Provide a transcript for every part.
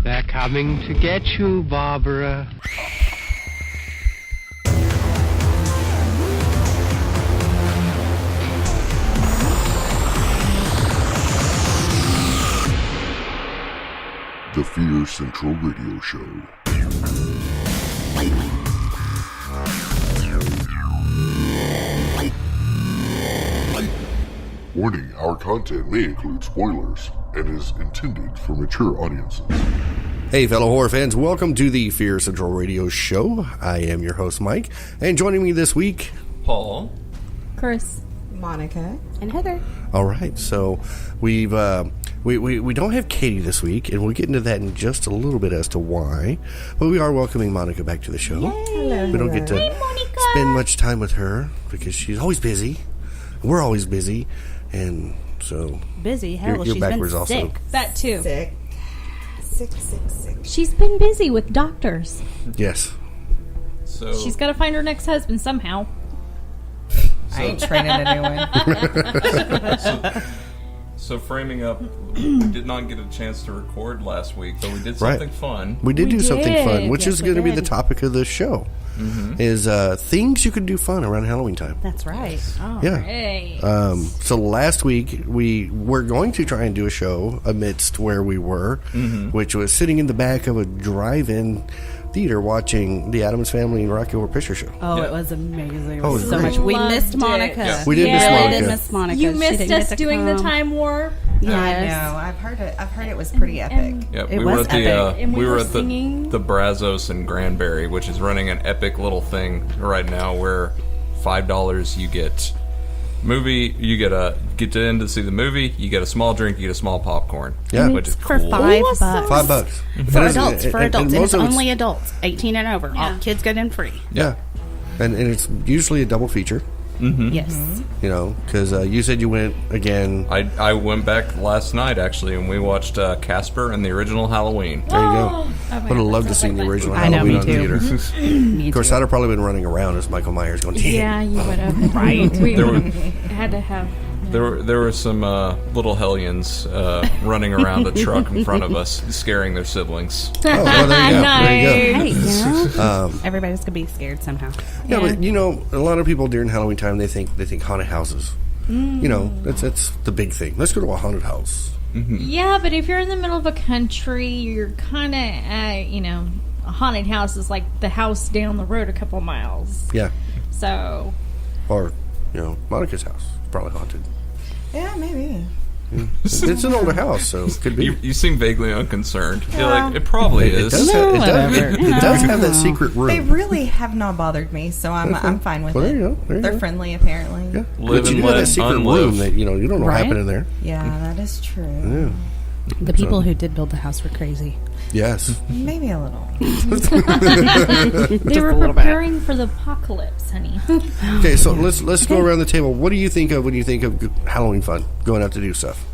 They're coming to get you, Barbara. The Fear Central Radio Show. Warning, our content may include spoilers and is intended for mature audiences. Hey, fellow horror fans, welcome to the Fear Central Radio Show. I am your host, Mike, and joining me this week, Paul, Chris, Monica, and Heather. All right, so we don't have Katie this week, and we'll get into that in just a little bit as to why. But we are welcoming Monica back to the show. hello. We don't get to spend much time with her because she's always busy. We're always busy, and so Busy? Hell, you're she's backwards been sick. also. That too. Sick. She's been busy with doctors. Yes. so She's got to find her next husband somehow. I ain't training a new one. so framing up, we did not get a chance to record last week, but we did something fun. We did do something fun, did. which Yes, is we going to be the did. topic of the show. Is things you can do fun around Halloween time. That's right. All Yeah. right. So last week we were going to try and do a show amidst where we were, which was sitting in the back of a drive-in theater watching the Addams Family and Rocky Horror Picture Show. Oh, Yeah. it was amazing. It Oh, it was was so great. much. We Loved missed it. Monica. Yeah. We did Yeah. miss We Monica. did miss Monica. You She missed didn't us get to doing the come. time war. I Yes. know. I've heard it was pretty epic. Yeah, It we were was at the epic. And we were at singing. the Brazos in Granbury, which is running an epic little thing right now where $5 you get movie, you get in to see the movie, you get a small drink, you get a small popcorn. Yeah. which is For cool. $5. $5. For It is- adults. For and adults. And most it's of only adults. 18 and over. Yeah. All kids get in free. Yeah. And it's usually a double feature, Yes. you know, because you said you went again. I went back last night actually, and we watched Casper and the original Halloween. There you go. Oh, I would have loved to see the original I know, Halloween me on too. theater. Me Of course, too. I'd have probably been running around as Michael Myers going, "Damn." Yeah, you would have. Right. We had to have. There were some little hellions running around a truck in front of us, scaring their siblings. Oh, well, there you go. There you go. Hey, you know, everybody's gonna be scared somehow. Yeah, but you know, a lot of people during Halloween time they think haunted houses. You know, that's the big thing. Let's go to a haunted house. Yeah, but if you're in the middle of a country, you're kind of, a haunted house is like the house down the road a couple miles. Yeah, So, or Monica's house is probably haunted. Yeah, maybe. It's an older house, so it could be. You seem vaguely unconcerned. You're like, it probably It is. does have, whatever. it does have that secret room. They really have not bothered me, so I'm fine with Well, it. there you go. There you They're go. friendly, apparently. Yeah. Live But you and do have let that secret unlive. room that you don't know what Right? happened in there. Yeah, that is true. Yeah. The people who did build the house were crazy. Yes. Maybe a little. they were preparing for the apocalypse, honey. Okay, so let's go around the table. What do you think of when you think of Halloween fun? Going out to do stuff.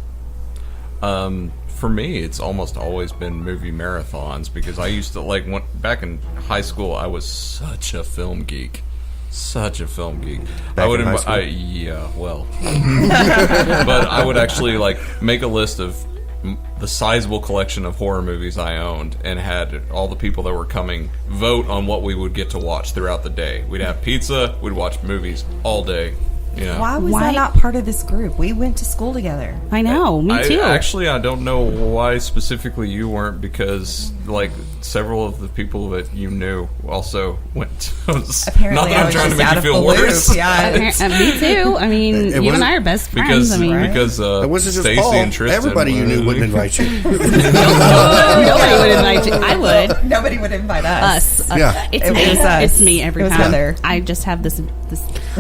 For me, it's almost always been movie marathons because I used to back in high school. I was such a film geek. Such a film geek. Back I would in high school? But I would actually make a list of the sizable collection of horror movies I owned and had all the people that were coming vote on what we would get to watch throughout the day. We'd have pizza, we'd watch movies all day. You know. Why was Why- I not part of this group? We went to school together. I know. Me too. I don't know why specifically you weren't, because several of the people that you knew also went. Apparently, not that I I'm was trying to just make out you of feel the loop. worse. Yeah, Me too. I mean, It you and wasn't- I are best friends. Because I mean, because It wasn't just Stacy Paul. and Tristan. Everybody you knew wouldn't invite you. nobody would invite you. I would. nobody would invite us. Us. Yeah. It's It me. was us. It's me every It was time. Heather. I just have this.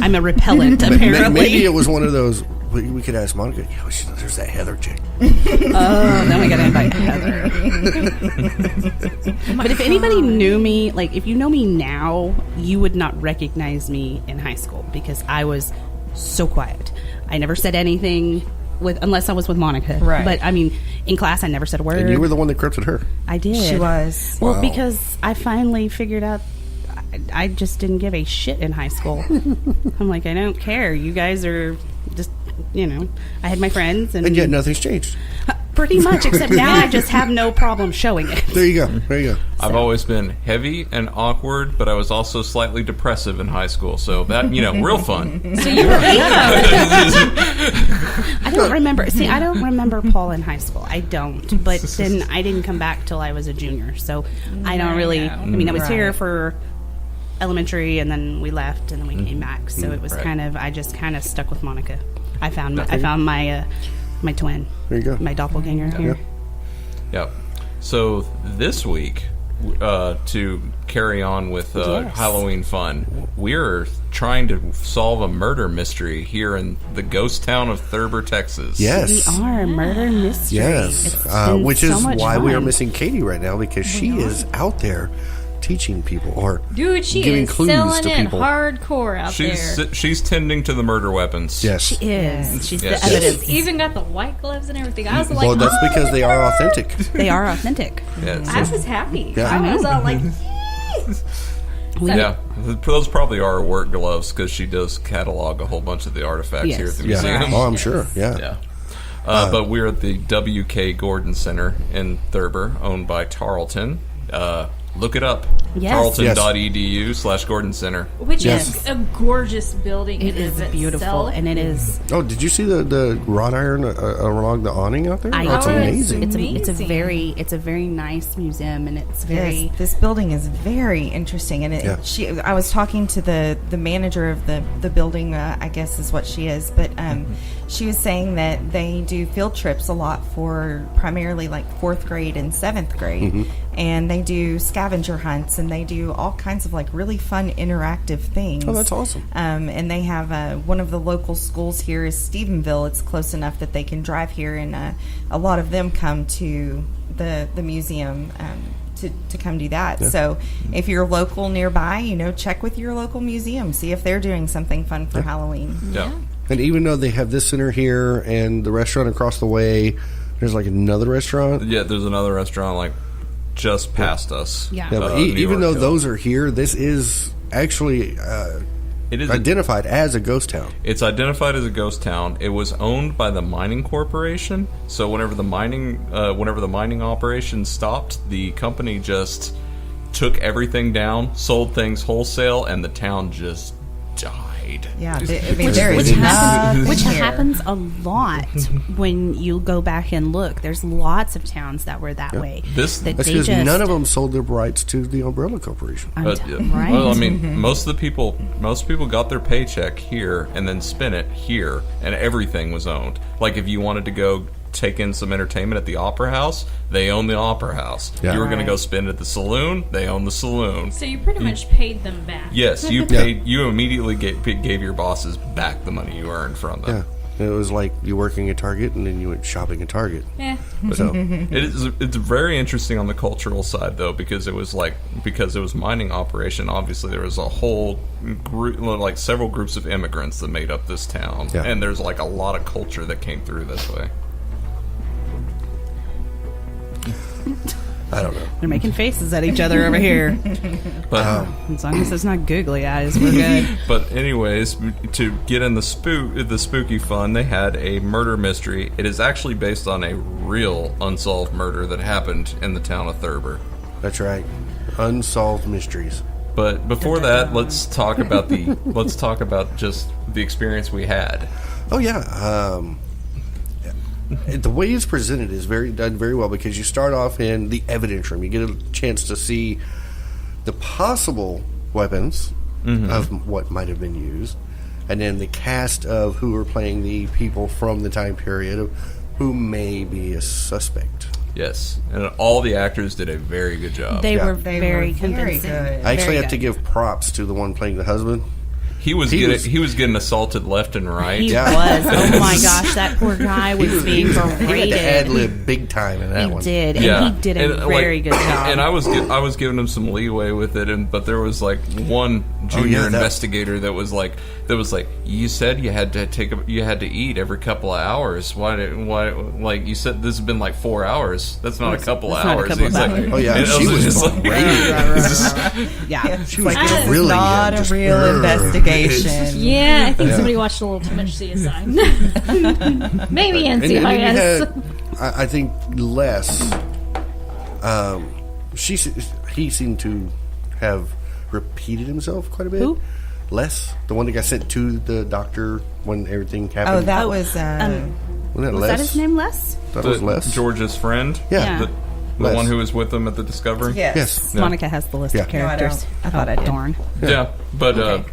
I'm a repellent. Apparently. Maybe it was one of those. We could ask Monica. There's that Heather chick. Oh, then we got to invite Heather. But if anybody knew me, if you know me now, you would not recognize me in high school because I was so quiet. I never said anything unless I was with Monica. Right. But I mean, in class, I never said a word. And you were the one that corrupted her. I did. She was. Well, Wow. because I finally figured out I just didn't give a shit in high school. I'm like, I don't care. You guys are just, I had my friends. And yet nothing's changed. Pretty much, except now I just have no problem showing it. There you go. I've always been heavy and awkward, but I was also slightly depressive in high school. So that, real fun. So you were I don't remember. See, I don't remember Paul in high school. I don't. But then I didn't come back till I was a junior. So I don't really. I mean, I was here for elementary, and then we left, and then we came back. So it was I just kind of stuck with Monica. I found my twin. There you go. My doppelganger here. Yep. So this week, to carry on with Halloween fun, we're trying to solve a murder mystery here in the ghost town of Thurber, Texas. Yes. We are murder mystery. Yes. Which is why we are missing Katie right now, because she is out there teaching people or Dude, she giving is clues selling to it people. hardcore out there. She's tending to the murder weapons. Yes. She is. She's Yes. the evidence. She's even got the white gloves and everything. I was like, Well, that's because they are authentic. They are authentic. Yeah, I was happy. Yeah. I was all like, yes. yeah, those probably are work gloves because she does catalog a whole bunch of the artifacts Yes. here at the Yeah. museum. Oh, I'm sure. Yeah. Yeah. But we're at the W.K. Gordon Center in Thurber, owned by Tarleton. Look it up. Yes. Tarleton.edu/Gordon Center. Which Yes. is a gorgeous building. It is beautiful, and it is. Oh, did you see the wrought iron along the awning out there? I It's know. amazing. It's a Amazing. it's a very nice museum, and it's very. Yes, this building is very interesting, and I was talking to the manager of the building. I guess is what she is, but she was saying that they do field trips a lot for primarily like 4th grade and 7th grade, and they do scavenger hunts, and they do all kinds of like really fun interactive things. Oh, that's awesome. And they have one of the local schools here is Stephenville. It's close enough that they can drive here, and a lot of them come to the museum to come do that. Yeah. So if you're local nearby, check with your local museum, see if they're doing something fun for Halloween. Yeah. And even though they have this center here and the restaurant across the way, there's like another restaurant. Yeah, there's another restaurant like just past us. Yeah. Yeah, but New even York though Hill. those are here, this is actually It is identified as a ghost town. It's identified as a ghost town. It was owned by the mining corporation. So whenever the mining operation stopped, the company just took everything down, sold things wholesale, and the town just died. Yeah, Just- there is Which nothing here. happens a lot when you go back and look. There's lots of towns that were that way. This- that That's they because just, none of them sold their rights to the Umbrella Corporation. right? Well, I mean, most people got their paycheck here and then spent it here, and everything was owned. Like if you wanted to go take in some entertainment at the Opera House, they own the Opera House. Yeah. You were going to go spend at the saloon, they own the saloon. So you pretty much paid them back. Yes, you paid. You immediately gave your bosses back the money you earned from them. Yeah. It was like you working at Target and then you went shopping at Target. Yeah. So It's very interesting on the cultural side though, because it was mining operation. Obviously, there was a whole group, like several groups of immigrants that made up this town, Yeah. and there's like a lot of culture that came through this way. I don't know. They're making faces at each other over here. But As long as it's not googly eyes, we're good. But anyways, to get in the spooky fun, they had a murder mystery. It is actually based on a real unsolved murder that happened in the town of Thurber. That's right. Unsolved mysteries. But before that, let's talk about just the experience we had. Oh yeah. The way it's presented is done very well, because you start off in the evidence room. You get a chance to see the possible weapons of what might have been used, and then the cast of who are playing the people from the time period of who may be a suspect. Yes, and all the actors did a very good job. They Yeah. were They very were convincing. good. I actually Very have to good. give props to the one playing the husband. He was getting assaulted left and right. He Yeah. was. Oh my gosh, that poor guy was being He had to ad berated. lib big time in that He one. Yeah, and he did a very good job. And I was giving him some leeway with it, but there was like one junior that- investigator that was like, you said you had to eat every couple of hours. Why like you said this has been like 4 hours. That's not a couple of That's not a hours. couple He's of like, hours. Oh yeah, and she was just like, yeah. She was This is drilling not him, a just, real "Urgh." investigation. Yeah, I think somebody watched a little too much CSI. Maybe And then you NCIS. I think Les, he seemed to have repeated himself quite a bit. Who? Les, the one that got sent to the doctor when everything happened. Oh, that was. Wasn't that Was Les? that his name, Les? That was Les. George's friend. Yeah. The Les. one who was with them at the Discovery. Yes. Yeah. Monica has the list of Yeah. No, I characters. don't. I thought I did. Darn. Yeah, but Okay.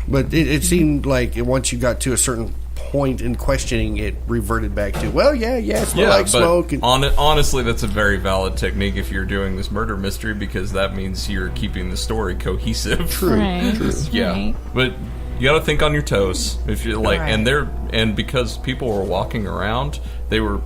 But it seemed like once you got to a certain point in questioning, it reverted back to, well, smell like smoke. And, honestly, that's a very valid technique if you're doing this murder mystery, because that means you're keeping the story cohesive. True. Right. Yeah, Right. but you got to think on your toes if you like, Right. and because people were walking around, they were,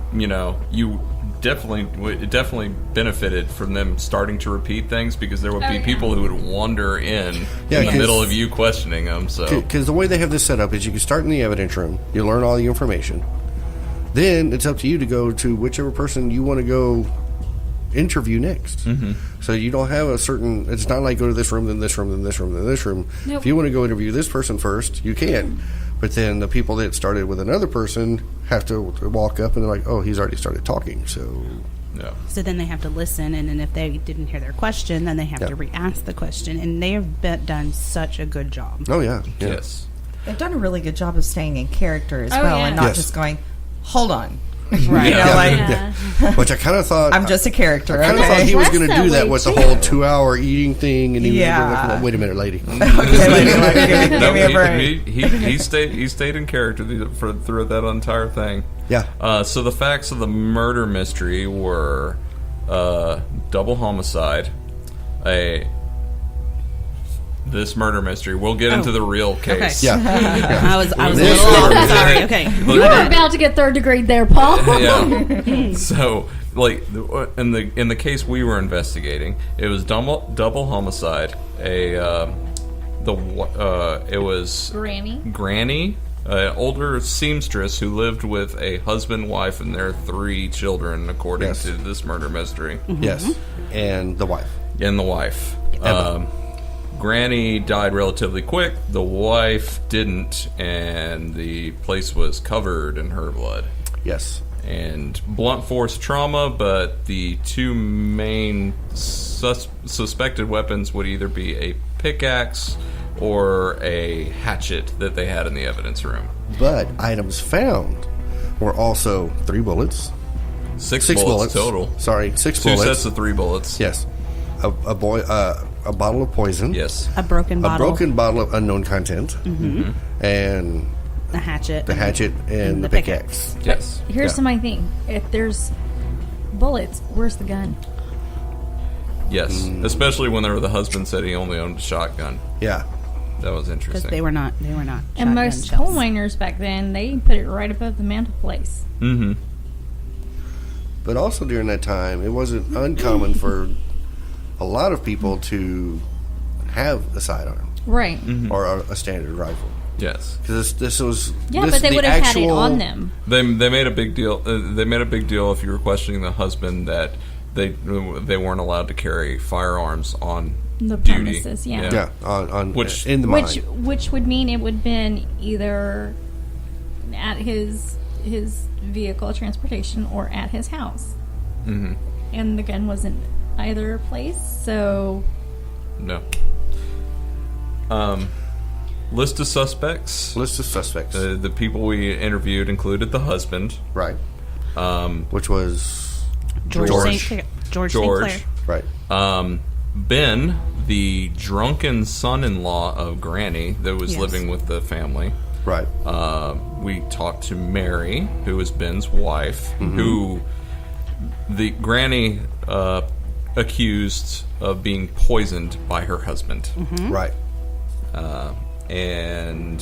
you definitely benefited from them starting to repeat things, because there would be people who would wander in the 'cause- middle of you questioning them. So Because the way they have this set up is you can start in the evidence room, you learn all the information, then it's up to you to go to whichever person you want to go interview next. Mm-hmm. So you don't have a certain, it's not like go to this room, then this room, then this room, then this room. Nope. If you want to go interview this person first, you can. But then the people that started with another person have to walk up and they're like, oh, he's already started talking. So yeah. So then they have to listen, and then if they didn't hear their question, then they have to re-ask the question. And they have done such a good job. oh yeah. Yes. They've done a really good job of staying in character as Oh, well, yeah. and not Yes. just going, "Hold on." Right. Yeah. Which I kind of thought I'm just a character. I kind of thought he was That's going to that do that way, with the too. whole 2-hour eating thing, and he Yeah. was like, wait a minute, lady. Okay, lady, like, give me a break. he stayed in character through that entire thing. Yeah. So the facts of the murder mystery were double homicide, this murder mystery. We'll get into the real case. Okay. Yeah. I was a This little murder sorry. Okay. You were about to get third degree there, Paul. Yeah. So, like, in the case we were investigating, it was double homicide. It was Granny, an older seamstress who lived with a husband, wife, and their 3 children, according Yes. to this murder mystery. Yes. And the wife. And the wife. Granny died relatively quick. The wife didn't, and the place was covered in her blood. Yes. And blunt force trauma, but the 2 main suspected weapons would either be a pickaxe or a hatchet that they had in the evidence room. But items found were also 3 bullets. 6 6 bullets total. Sorry, 6 2 bullets. sets of 3 bullets. Yes. A bottle of poison. Yes. A broken A bottle. broken bottle of unknown content. Mm-hmm. And The hatchet. the hatchet and the pickaxe. Yes. Here's my thing. If there's bullets, where's the gun? Yes. Especially when the husband said he only owned a shotgun. Yeah. That was Because interesting. they were not. And shotgun most shells. coal miners back then, they put it right above the mantelpiece. Mm-hmm. But also during that time, it wasn't uncommon for a lot of people to have a sidearm Right. or a standard rifle. Yes. Because this was Yeah, this, but they the would have had it actual- on them. They made a big deal. They made a big deal if you were questioning the husband that they weren't allowed to carry firearms on The duty. premises, yeah. Yeah, on Which- in the mine. Which would mean it would have been either at his vehicle of transportation or at his house. Mm-hmm. And the gun wasn't either place, so No. List of suspects. List of suspects. The people we interviewed included the husband, Right. Which was George St. George. Clair. right. Ben, the drunken son-in-law of Granny that was Yes. living with the family. Right. We talked to Mary, who was Ben's wife, who the Granny accused of being poisoned by her husband. Right. And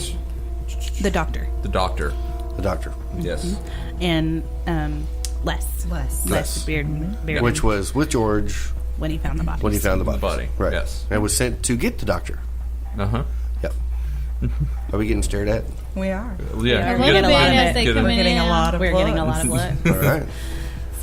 The doctor. the doctor. The doctor. Yes. And Les. Les. Beard. Which was with George when he found the body. when he found the body. body, Right. yes. And was sent to get the doctor. Uh-huh. Yep. Are we getting stared at? We are. Yeah. a we're little getting bit a lot of as it. they Get come it. We're getting in. a lot of We're getting a looks. lot of look. All right.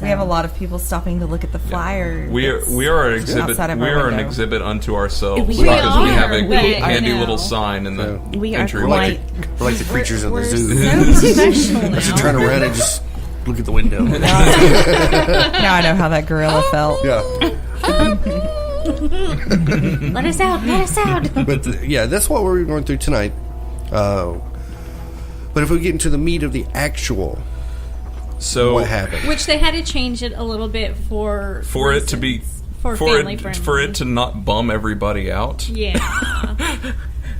We have a lot of people stopping to look at the flyer. We are an exhibit. outside of We our are an window. exhibit unto ourselves We because we are, have a but- handy I know. little sign in the We are entry. We're like, quite- we're like the creatures in the We're zoo. so professional Just now. turn around and just look at the window. Now I know how that gorilla felt. Yeah. Let us out! Let us out! But that's what we're going through tonight. But if we get into the meat of the actual, So what happened? Which they had to change it a little bit for it to be for family friendly. for it to not bum everybody out. Yeah.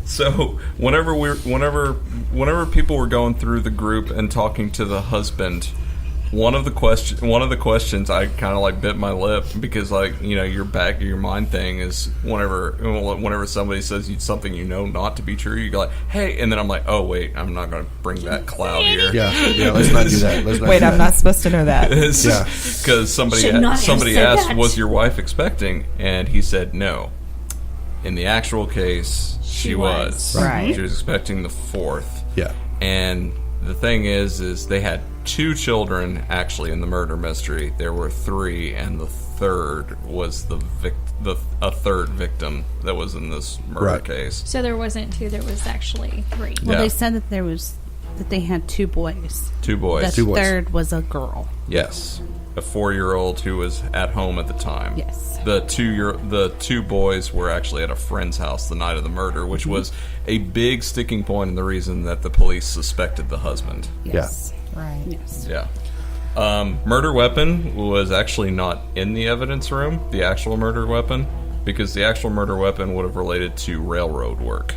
So whenever people were going through the group and talking to the husband, one of the questions I kind of like bit my lip because your back of your mind thing is whenever somebody says something not to be true, you go like, hey, and then I'm like, oh wait, I'm not going to bring that cloud here. Yeah, let's not do that. Wait, I'm not supposed to know that. Because somebody asked, was your wife expecting? And he said no. In the actual case, she was. Right. She was expecting the 4th. Yeah. And the thing is they had 2 children actually in the murder mystery. There were 3, and the third was a third victim that was in this murder case. So there wasn't 2, there was actually 3. Well, they said that they had 2 boys. 2 boys. The third was a girl. Yes. A 4-year-old who was at home at the time. Yes. The 2 boys were actually at a friend's house the night of the murder, which was a big sticking point in the reason that the police suspected the husband. Yes. Right. Yes. Yeah. Murder weapon was actually not in the evidence room, the actual murder weapon, because the actual murder weapon would have related to railroad work.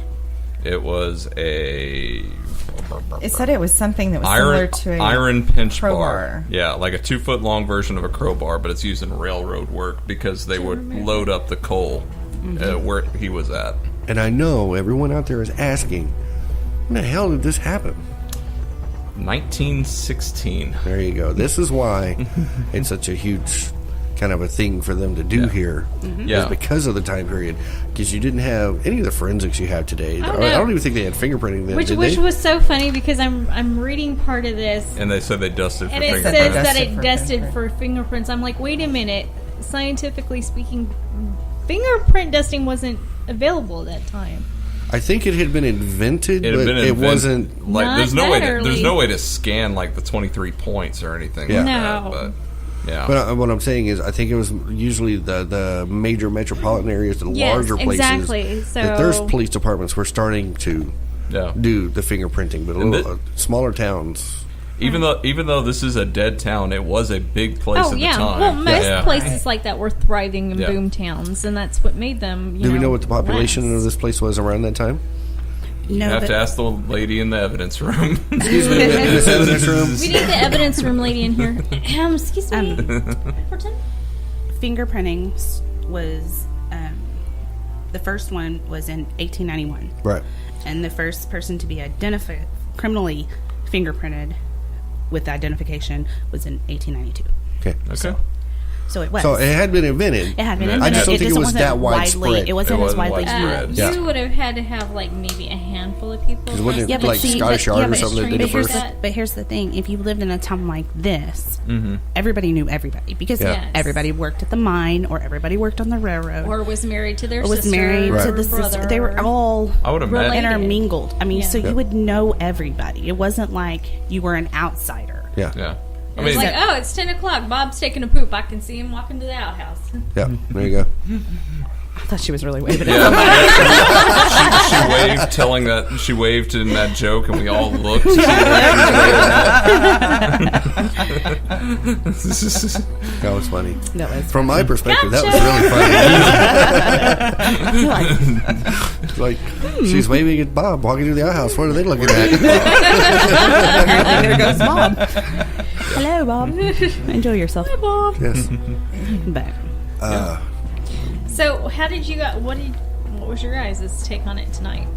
It was It said it was something that was similar to an iron pinch crowbar. bar. Yeah, like a 2-foot long version of a crowbar, but it's used in railroad work because they would load up the coal where he was at. And I know everyone out there is asking, when the hell did this happen? 1916. There you go. This is why it's such a huge kind of a thing for them to do here. Yeah. Is because of the time period. Because you didn't have any of the forensics you have today. Oh, I no. don't even think they had fingerprinting then, Which did they? was so funny because I'm reading part of this And they said they dusted for and it fingerprints. says that it for dusted for fingerprints. I'm like, wait a minute. Scientifically speaking, fingerprint dusting wasn't available at that time. I think it had been invented, It had but been it wasn't... like Not there's no way to, there's early. no way to scan like the 23 points or anything Yeah. like No. that. But yeah. But what I'm saying is, I think it was usually the major metropolitan areas, the Yes, larger places. exactly. that their So- police departments were starting to Yeah. do the fingerprinting, but And smaller towns. Even though this is a dead town, it was a big place Oh at yeah, the time. well most Yeah. places like that were thriving in Yeah. boom towns, and that's what made them. Do we know what the population last. of this place was around that time? No, You have but to ask the lady in the evidence room. Excuse me, in this evidence room. We need the evidence room lady in here. Excuse me. Pretend. fingerprinting was the first one was in 1891, Right. and the first person to be criminally fingerprinted with identification was in 1892. Okay. Okay. So it was. So it had been invented. It had been I invented. just don't think it was wasn't that widespread. It wasn't It as wasn't widely widespread. used. Yeah. You would have had to have like maybe a handful of people. 'Cause wasn't it Yeah, but like see, Scottish but- Yard yeah, or but- something that did But it here's, first? but here's the thing: if you lived in a town like this, everybody knew everybody because Yeah. Yes. everybody worked at the mine or everybody worked on the railroad or was married to their or was sister, married Right. to or the sister. brother. They were all I would imagine. Related. intermingled. I mean, Yeah. so Yeah. you would know everybody. It wasn't like you were an outsider. Yeah. Yeah. I It's mean, like, oh, it's 10 o'clock. Bob's taking a poop. I can see him walking to the outhouse. Yeah. There you go. I thought she was really waving. yeah. she waved, telling that she waved in that joke, and we all looked. To see what she was waving at. That was funny. That was From my perspective, that was really funny. Like, she's waving at Bob walking through the outhouse. What are they looking at? there goes Bob. Hello, Bob. Enjoy yourself. Bob. Yes. But So, how did you got? What was your guys' take on it tonight?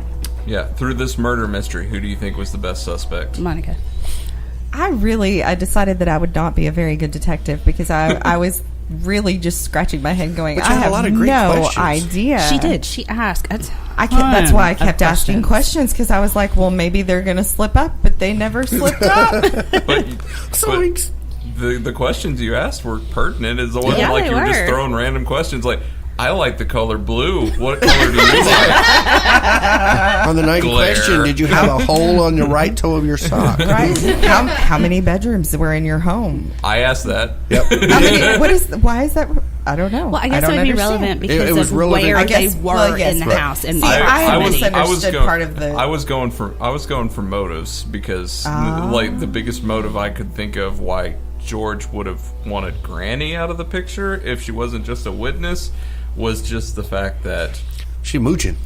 Yeah, through this murder mystery, who do you think was the best suspect? Monica. I decided that I would not be a very good detective because I was really just scratching my head going, But I you had a have lot of great no questions. idea. She did. She asked. That's why I kept asking questions because I was like, well, maybe they're going to slip up, but they never slipped up. But Zoinks. the questions you asked were pertinent. It wasn't Yeah, like they you were just were. throwing random questions. Like, I like the color blue. What color do you like? On the night in Glare. question, did you have a hole on the right toe of your sock? Right? How many bedrooms were in your home? I asked that. Yep. Why is that? I don't know. Well, I guess it don't would be understand. relevant because It was of relevant. where I guess- they were well, yes, in the right. house. And See, I was misunderstood part of the- I was going for motives because like the biggest motive I could think of why George would have wanted Granny out of the picture if she wasn't just a witness was just the fact that She mooching.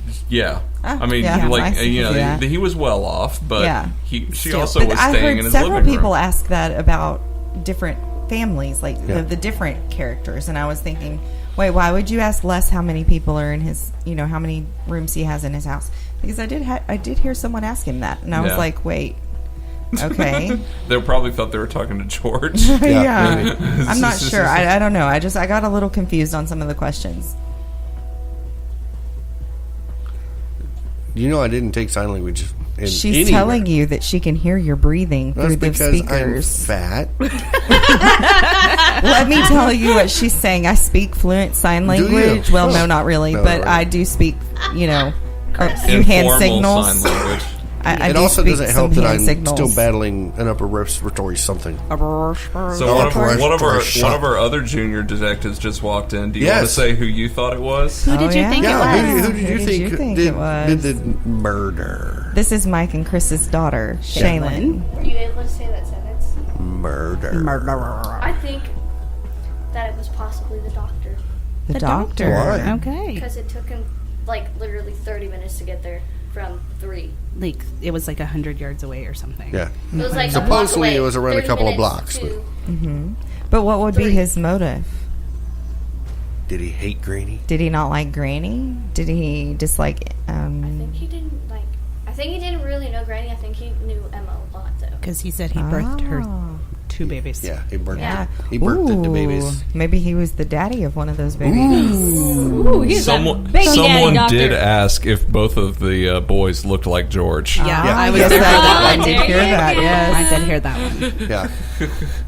I mean, yeah, I like see that. he was well off, but Yeah. she Still. also But was I staying heard in his several living people room. ask that about different families, like Yeah. the different characters, and I was thinking, wait, why would you ask Les how many people are in his, how many rooms he has in his house? Because I did hear someone ask him that, and I was Yeah. like, wait, okay, They probably thought they were talking to George. yeah, I'm not sure. I don't know. I got a little confused on some of the questions. I didn't take sign language. She's telling you that she can hear your breathing That's through the because speakers. I'm fat. Let me tell you what she's saying. I speak fluent sign Do you? language. Well, no, not really, No, but right. I do speak, a few hand Informal signals. sign language. I It do also speak doesn't some help that hand I'm signals. still battling an upper respiratory something. So Oh, one of shut up. our other junior detectives just walked in. Do you want to Yes. say who you thought it was? who did you yeah? think Yeah, it was? who did you think it was? did the murder? This is Mike and Chris's daughter, Shaylin. Were you able to say that sentence? Murder. I think that it was possibly the doctor. The doctor. Why? Okay. Because it took him, literally 30 minutes to get there from 3. Like, it was like 100 yards away or something. Yeah. It was like Supposedly a block away, it was around a 30 couple of minutes blocks, to- But what would be 3. his motive? Did he hate Granny? Did he not like Granny? Did he dislike? I think he didn't I think he didn't really know Granny. I think he knew Emma a lot though. Because he said he birthed her Oh. 2 babies. Yeah, he birthed Yeah. it. He birthed it to Ooh, babies. maybe he was the daddy of one of those babies. Ooh, he's Someone a baby daddy someone doctor. did ask if both of the boys looked like George. Yeah, Yeah. I was Yes, there for that I one. did hear that. Yes. I did hear that one. Yeah.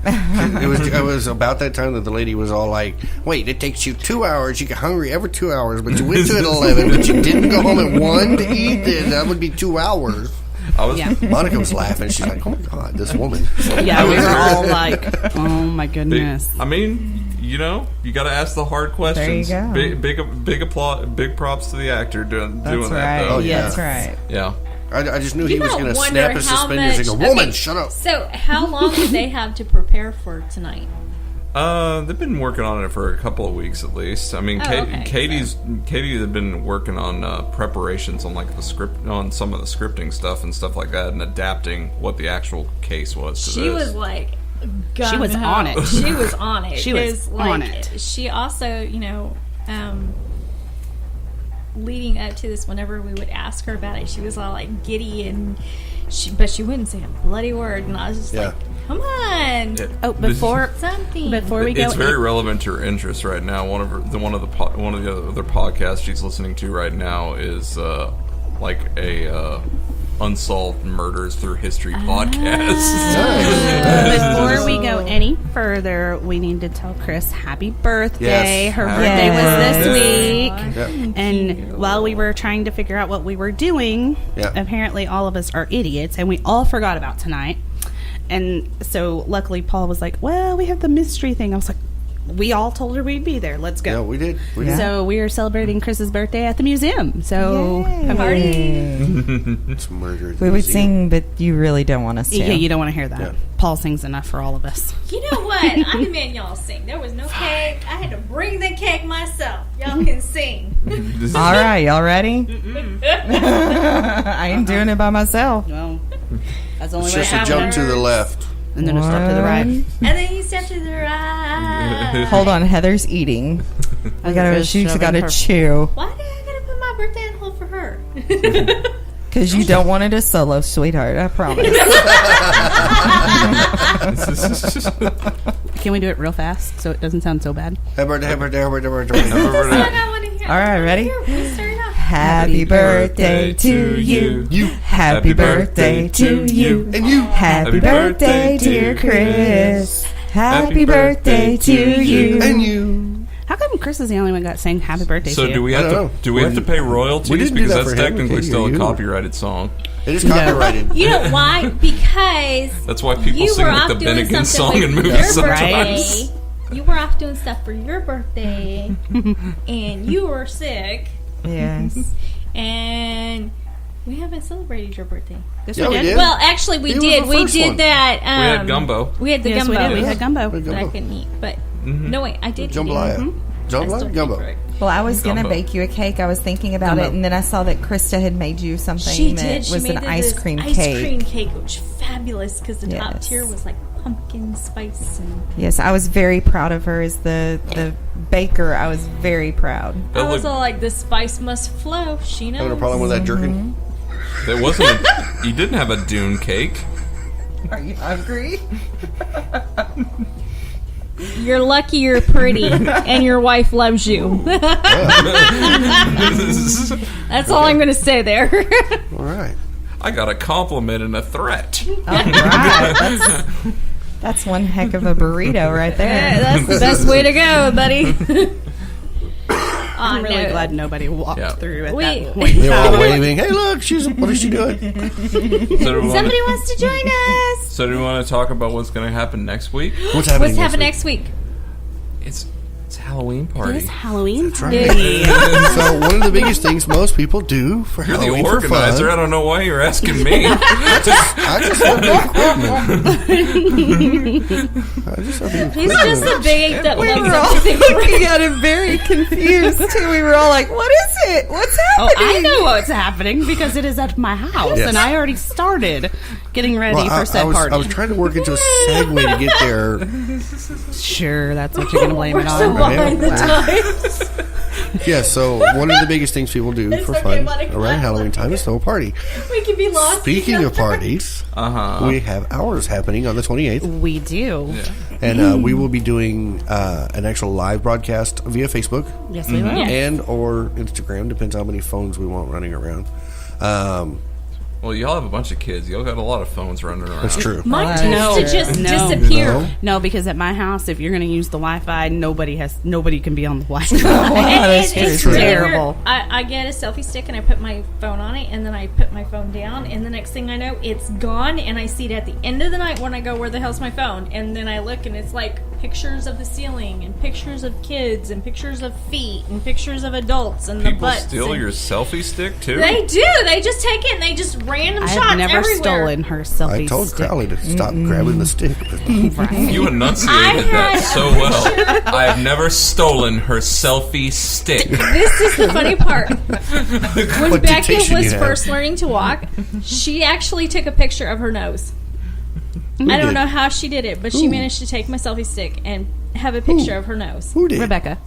it was about that time that the lady was all like, wait, it takes you 2 hours. You get hungry every 2 hours, but you went to at 11, but you didn't go home at 1 to eat. Then that would be 2 hours. I was Yeah. Monica was laughing. She's like, oh my God, this woman. Yeah, we were all like, oh my goodness. I mean, you got to ask the hard questions. go. Big applause, big props to the actor doing That's that right. though. Oh, yeah. That's right. Yeah. I just knew he You was don't going to wonder snap his how suspenders and go, much- woman, okay, shut up. So, how long did they have to prepare for tonight? They've been working on it for a couple of weeks at least. I mean, okay. Katie had been working on preparations on the script, on some of the scripting stuff and stuff like that, and adapting what the actual case was to She this. was like, She was gung-ho. on it. She was on it. She was 'Cause, on it. She also, leading up to this, whenever we would ask her about it, she was all like giddy but she wouldn't say a bloody word, and I was just Yeah. like, come on, Oh, before something. we go, It's very relevant to her interests right now. One of the other podcasts she's listening to right now is like a unsolved murders through history podcast. before we go any further, we need to tell Chris happy birthday. Yes. Her Happy birthday was this birthday. week. And while we were trying to figure out what we were doing, Yeah. apparently all of us are idiots, and we all forgot about tonight. And so luckily Paul was like, well, we have the mystery thing. I was like, we all told her we'd be there. Let's go. Yeah, we did. We did. So we are celebrating Chris's birthday at the museum. So Yay. It's murder. at the We would museum. sing, but you really don't want us to. yeah, you don't want to hear that. Yeah. Paul sings enough for all of us. You know what? I demand y'all sing. There was no cake. I had to bring the cake myself. Y'all can sing. All right, y'all ready? I ain't doing it by myself. Well, that's the only It's way just to a have jump it. to the left. And then a step to the right. One. And then you step to the right. Hold on, Heather's eating. I gotta. She's gotta chew Why did I gotta put my birthday on hold for her? because you don't want it a solo, sweetheart. I promise. Can we do it real fast so it doesn't sound so bad? Happy birthday, happy birthday, happy birthday. That's what I want to hear. All right, ready? Here, we start it off. Happy birthday to you. You. Happy birthday to you. And you. Happy birthday, dear Chris. Happy birthday to you. And you. How come Chris is the only one got saying happy birthday So to you? do we have to pay royalties We didn't do because that that's for him, technically okay, still a you. copyrighted song. It is copyrighted. You know why? Because That's why people you sing were like off the doing Bennigan something song in with movies your sometimes. birthday. You were off doing stuff for your birthday, and you were sick, Yes. and we haven't celebrated your birthday. Yes, Yeah, we we did. did. Well, actually, we He was did. the We first did one. that. We had gumbo. We had the Yes, gumbo. we did. We had gumbo. Good That I gumbo. couldn't eat, but no, wait, I did. eat it. Jambalaya. I still Jambalaya? can't Gumbo. correct. Well, I was going to Gumbo. bake you a cake. I was thinking about Gumbo. it, and then I saw that Krista had made you something She that did. She was made an it ice this cream ice cake. cream cake, which was fabulous because the top Yes. tier was like pumpkin spice and. Yes, I was very proud of her as the baker. I was very proud. I was all like, "The spice must flow." She knows. Having a problem with that jerky? There wasn't. You didn't have a dune cake. Are you hungry? You're lucky you're pretty and your wife loves you. That's all I'm going to say there. All right. I got a compliment and a threat. All right. That's one heck of a burrito right there. That's the best way to go, buddy. I'm really glad nobody walked Yeah. through at We- that point. They were all waving. Hey, look, what is she doing? So do we Somebody wanna, wants to join us. so do we want to talk about what's going to happen next week? What's happening? What's happening next week? It's Halloween party. It's Halloween That's party. right. So one of the biggest things most people do for You're the Halloween for organizer. I fun. don't know why you're asking me. I just love the equipment. I just love the He's just a big ape that We loves were all everything. looking at him very confused, too. We were all like, what is it? What's Oh, happening? I know what's happening because it is at my house, Yes. and I already started getting ready Well, for said party. I was trying to work into a segue to get there. Sure, that's what you're going to blame it We're so on. behind the Wow. times. Yeah, so one of the biggest things people do It's for okay, fun buddy. around Halloween time is throw a party. We can be lost. Speaking of parties, Uh-huh. we have ours happening on the 28th. We do. And we will be doing an actual live broadcast via Facebook Yes, we will. and or Instagram, depends how many phones we want running around. Well, y'all have a bunch of kids. Y'all got a lot of phones running around. That's true. Mine No. tends to just No. disappear. No. No, because at my house, if you're going to use the Wi-Fi, nobody can be on the Wi-Fi. It's true. really Terrible. weird. I get a selfie stick and I put my phone on it, and then I put my phone down, and the next thing I know, it's gone, and I see it at the end of the night when I go, where the hell's my phone? And then I look, and it's like pictures of the ceiling, and pictures of kids, and pictures of feet, and pictures of adults, and the People butts. steal and- your selfie stick, too? They do. They just take it, and they just random I shots have never everywhere. stolen her selfie I told stick. Crowley to stop grabbing the stick. You enunciated that so well. I have never stolen her selfie stick. This is the funny part. When What Becca dictation you was have. first learning to walk, she actually took a picture of her nose. I don't did? know how she did it, but she managed to take my selfie stick and have a picture of her nose. Who did? Rebecca.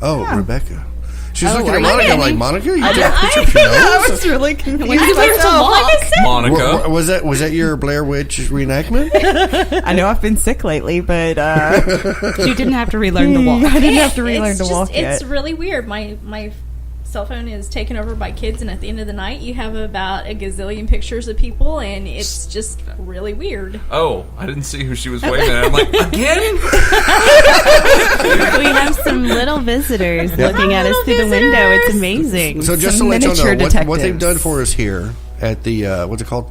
Oh, Rebecca. She's Oh, looking are at you Monica. I'm kidding? like, Monica, you I took a picture of I your nose? was really confused Monica said? Monica. Was that your Blair Witch reenactment? I know I've been sick lately, but You didn't have to relearn to walk. I didn't have to relearn It's to walk just, yet. It's really weird. My cell phone is taken over by kids, and at the end of the night, you have about a gazillion pictures of people, and it's just really weird. Oh, I didn't see who she was waving at. I'm like, again? We have some little visitors looking at us through the window. It's amazing. So just Some to let y'all know, miniature what they've done detectives. for us here at the, what's it called?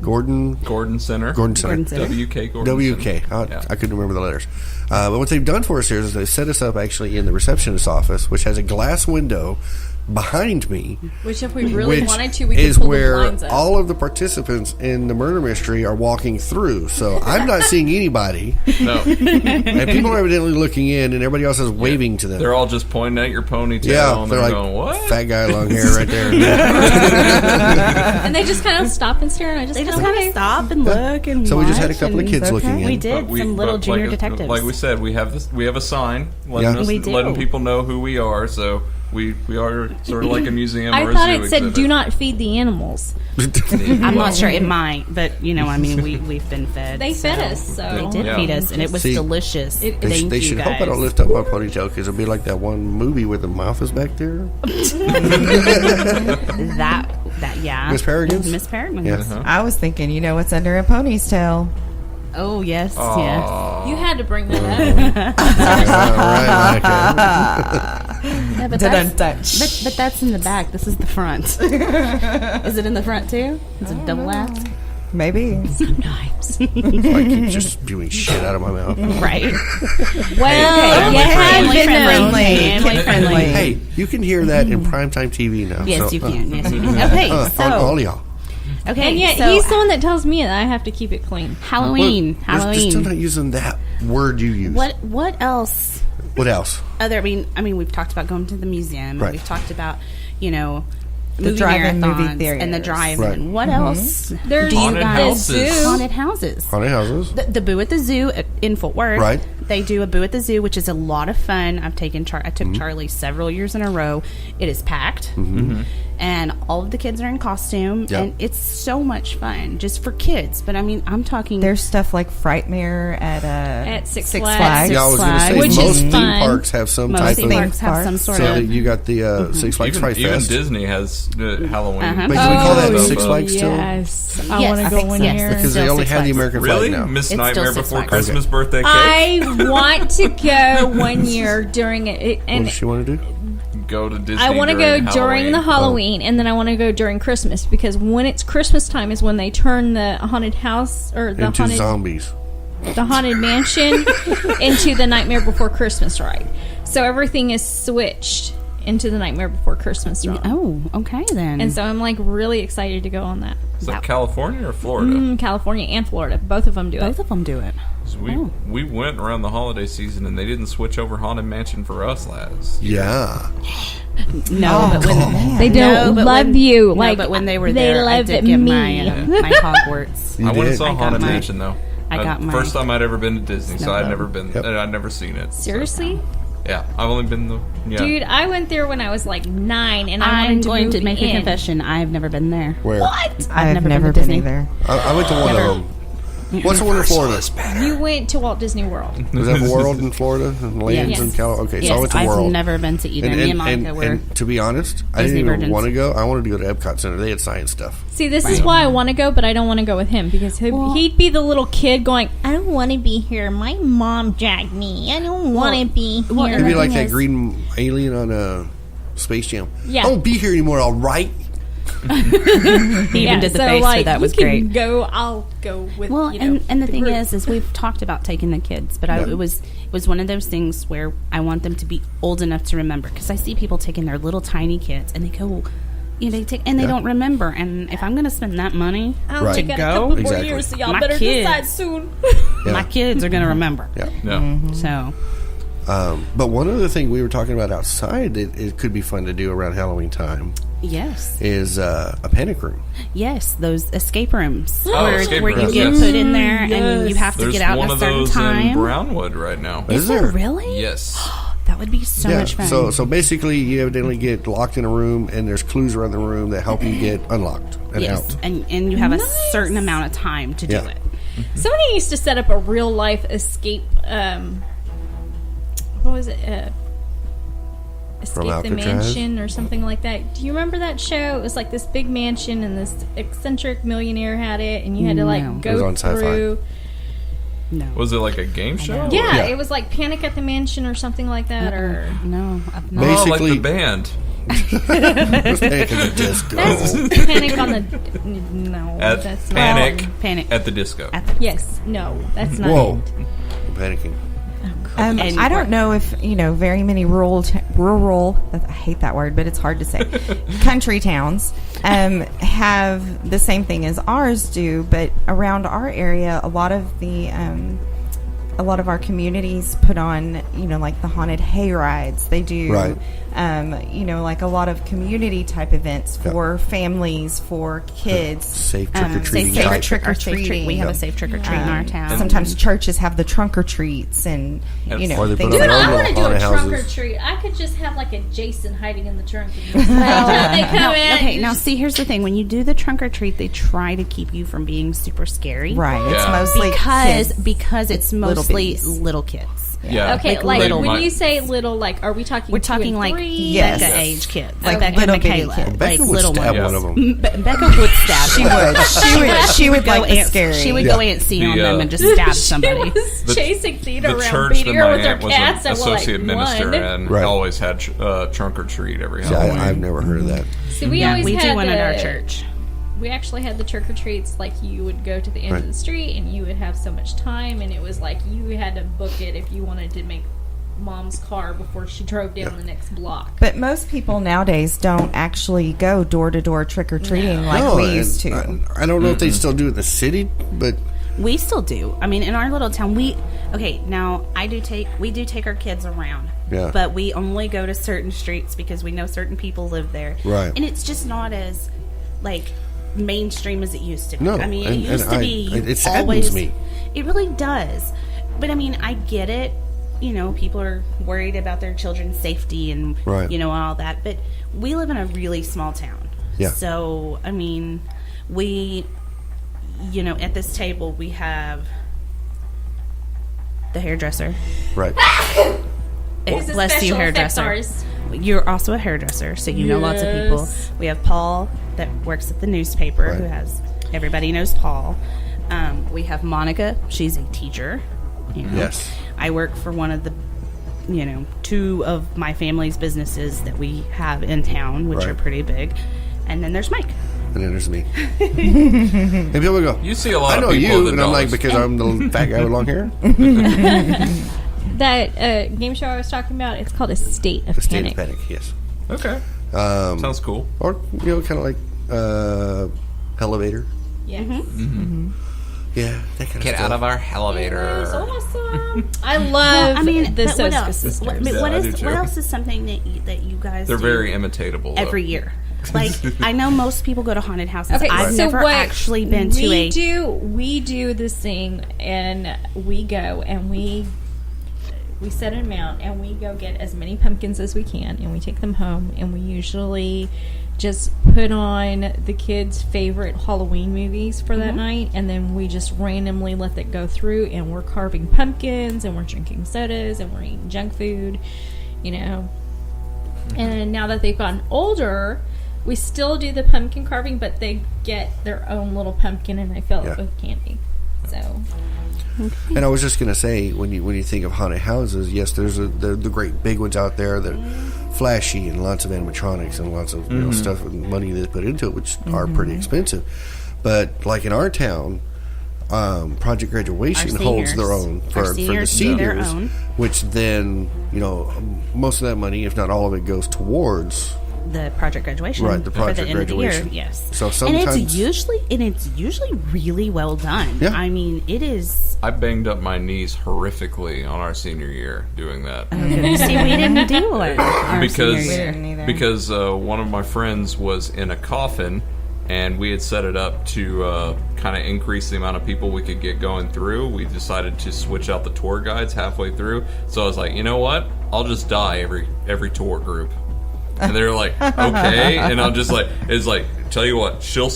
Gordon Center. Center. Gordon Center. WK Gordon WK. Center. Yeah. I couldn't remember the letters. But what they've done for us here is they set us up actually in the receptionist's office, which has a glass window behind me, Which, if we really which wanted to, we could is pull the where blinds up. all of the participants in the murder mystery are walking through. So I'm not seeing anybody, No, and people are evidently looking in, and everybody else is waving to them. they're all just pointing at your ponytail, yeah, and they're they're like, going, what? fat guy, long hair, right there. And they just kind of stop and stare, and I just They just kind kind of stop and look and So we just had a watch couple of and- kids looking in. We did But some little but junior like, detectives. Like we said, we have this. We have a sign letting, Yeah. us, We do. letting people know who we are. So we are sort of like a museum. I or a thought zoo it said, exhibit. "Do not feed the animals." I'm not sure it might, but I mean, we've been fed. They fed so- us, so They did Yeah. feed us, and it was See, delicious. They Thank They you should guys. hope I don't lift up my ponytail because it'll be like that one movie where the mouth is back there. that yeah. Miss Peregrine's? Miss Peregrine. Yeah. I was thinking, what's under a pony's tail? Oh yes, yes. You had to bring that up. All right, Monica. Yeah, but but that's in the back. This is the front. Is it in the front too? Is it double act? Maybe. Sometimes. I keep just spewing shit out of my mouth. Right. Well, you have been Family friendly. Hey, you can hear that in primetime TV now. Yes, so, you can. Yes, you can. Okay, all so y'all. okay, And yet so he's the one that tells me that I have to keep it clean. Halloween. They're still Halloween. not using that word you use. What else? What else? Other? I mean, we've talked about going to the museum. Right. We've talked about The movie drive-in movie marathons theaters. and the drive-in. Right. What else? There's do you Haunted guys houses. Haunted houses. Haunted houses. The Boo at the Zoo in Fort Worth. Right. They do a Boo at the Zoo, which is a lot of fun. I took Charlie several years in a row. It is packed. And all of the kids are in costume. Yep. And it's so much fun just for kids. But I mean, I'm talking. There's stuff like Frightmare at Six Six Flags. Flags. Yeah, I was going to say Which is most theme fun. parks have some most type theme of. parks have some sort So of. that you got the Six Flags Fright Even Fest. Disney has Halloween. Uh-huh. Wait, do we call that Oh, Six Flags still? Yes, I Yes, want I to think go one so. year. Because they Still only Six have the Flags. American Really? flag now. Miss still Nightmare Six Before Flags. Christmas birthday cake? I want to go one year during it, What and does she want to do? Go to Disney. I want to go during the Halloween. Halloween, and then I want to go during Christmas because when it's Christmas time is when they turn the haunted house or the Into zombies. haunted mansion into the Nightmare Before Christmas ride. So everything is switched into the Nightmare Before Christmas ride. Oh, okay then. And so I'm like really excited to go on that. Is that California or Florida? California and Florida, both of them do both it. of them do it. 'Cause we went around the holiday season and they didn't switch over Haunted Mansion for us last. Yeah. No, but when They don't but love when- you no, like but when they were they there, I love did get me. my Hogwarts. You I went and did. saw I got Haunted my- Mansion though. I got my first time I'd ever been to Disney, so I'd Snowblower. never been. Yep. I'd never seen it. so- Seriously? Yeah, I've only been the. Yeah. Dude, I went there when I was like 9, and I I'm wanted to going move to make in. a confession. I've never been there. Where? What? I've never never been to been Disney. either. I went to one Never. of them. What's the one in Florida? You went to Walt Disney World. Was that World in Florida? And Lands Yes. in California? Okay, Yes, so I went to I've World. never been to either. Me and Monica were. and to be honest, I Disney didn't even virgins. want to go. I wanted to go to Epcot Center. They had science stuff. See, this is why I want to go, but I don't want to go with him because he'd be the little kid going, I don't want to be here. My mom dragged me. I don't want to be here. It'd be like thing that is- green alien on Space Jam. Yeah. I won't be here anymore, all right? He even did the face, so that was you can great. Go, I'll go with. Well, you know, and the thing group. is we've talked about taking the kids, but it was one of those things where I want them to be old enough to remember because I see people taking their little tiny kids and they go, they take and they don't remember. And if I'm going to spend that money, I'll Right. take a go. couple more Exactly. years, so y'all My better kids. decide soon. Yeah. my kids are going to remember. Yeah. Yeah. So But one other thing we were talking about outside that it could be fun to do around Halloween time yes, is a panic room. yes, those escape rooms escape where you rooms, get yes. put in there and you have to There's get out one in a of certain those time. in Brownwood right now. Is there? Really? Yes. That would be so much fun. So basically, you evidently get locked in a room, and there's clues around the room that help you get unlocked and yes, out. and you have a certain amount of time to do Yeah. it. Somebody used to set up a real life escape. What was it? Escape the Alcatraz? Mansion or something like that. Do you remember that show? It was like this big mansion, and this eccentric millionaire had it, and you had to like No. It was go on Sci-Fi. through. No, Was it like a game show? Yeah, Yeah. it was like Panic at the Mansion or something like that. Or no, I've not. Oh, like Basically- the band. There's Panic at the Disco. that's Panic on the. No, At that's Panic. not. Panic. At the disco. Yes, no, that's not. Whoa. it. I'm panicking. And I don't know if very many rural. I hate that word, but it's hard to say. Country towns have the same thing as ours do, but around our area, a lot of our communities put on like the haunted hay rides. They do Right. like a lot of community type events for families, for kids. Safe trick-or-treating safe type. trick- our safe trick. trick-or-treating. We have a safe trick or treat in our town. Sometimes churches have the trunk or treats, and Or they put things on Dude, their own I want little to do a haunted trunk or houses. treat. I could just have like a Jason hiding in the trunk. They come in. Okay, now see, here's the thing: when you do the trunk or treat, they try to keep you from being super scary, Right. It's Yeah. mostly Because kids. because it's little mostly babies. little kids. Yeah. Okay, Like like little when ones. you say little, like, are we talking? We're 2 and talking like 3? Yes. Becca age kids, Like Becca little and bitty Michaela, kids. Becca like would little stab ones. one of them. Becca would stab. She would. She would go like the ant, scary. She would Yeah. go Antsy on The, them and just stab She somebody. was chasing Theta The around, church that beating her my with her aunt was cats, an and we're like, associate minister one. in Right. always had trunk or treat every See, Halloween. I've never heard of that. See, we Yeah, always we had do one at our the- church. We actually had the trick or treats. Like, you would go to the end Right. of the street, and you would have so much time, and it was like you had to book it if you wanted to make Mom's car before she drove down the next block. But most people nowadays don't actually go door to door trick or treating like No, we and used to. I don't know if they still do it in the city, but We still do. I mean, in our little town, now we do take our kids around. Yeah. But we only go to certain streets because we know certain people live there. Right. And it's just not as like mainstream as it used to be. No, I mean, and- it used and to I- be it saddens always me. It really does. But I mean, I get it. You know, people are worried about their children's safety and Right. you know all that. But we live in a really small town. Yeah. So I mean, at this table we have the hairdresser. right. He's a Bless you, special effects hairdresser. artist. You're also a hairdresser, so you know lots of people. Yes. We have Paul that works at the newspaper, Right. who has everybody knows Paul. We have Monica. She's a teacher. You know. Yes. I work for one of the, 2 of my family's businesses that we have in town, which Right. are pretty big. And then there's Mike. And then there's me. And people go, You see a lot I know of people you, with and I'm like, dogs. because I'm the fat guy with long hair. That game show I was talking about, it's called A State of The state Panic. of panic, yes. Okay. Sounds cool. Or, kind of like elevator. Yeah. Yeah, that kind of Get stuff. out of our It was elevator. awesome. I love the but what Soska else? sisters. What Yeah, I do what too. else is something that you guys They're do very imitatable. though. every year? Like, I know most people go to haunted houses. Okay, I've so never what actually been to we do this thing, and we go and we set an amount, and we go get as many pumpkins as we can, and we take them home, and we usually just put on the kids' favorite Halloween movies for that night, and then we just randomly let that go through, and we're carving pumpkins, and we're drinking sodas, and we're eating junk food, And now that they've gotten older, we still do the pumpkin carving, but they get their own little pumpkin, and I fill it Yeah. with candy. So And I was just gonna say, when you think of haunted houses, yes, there's the great big ones out there that flashy and lots of animatronics and lots of stuff and money they put into it, which are pretty expensive. But like in our town, Project Graduation Our holds seniors. their own Our for the seniors do their seniors, own. which then most of that money, if not all of it, goes towards the project graduation. Right, the project for the end graduation. Of the year, yes. So and sometimes- it's usually really well done. Yeah. I mean, it is. I banged up my knees horrifically on our senior year doing that. See, we didn't do it our because senior year. didn't either. because one of my friends was in a coffin, and we had set it up to kind of increase the amount of people we could get going through. We decided to switch out the tour guides halfway through. So I was like, you know what? I'll just die every tour group. And they're like, okay. And I'm just like, it's like, tell you what, she'll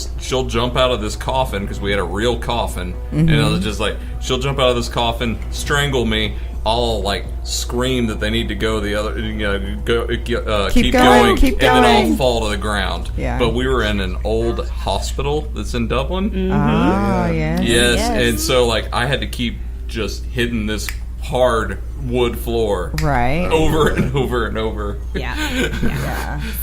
jump out of this coffin, because we had a real coffin. And I was just like, she'll jump out of this coffin, strangle me. I'll like scream that they need to go the other, keep going, keep and then I'll going. fall to the ground. Yeah. But we were in an old hospital that's in Dublin. Oh, yeah. Yes, and so like I had to keep just hitting this hard wood floor Right. over and over and over. Yeah.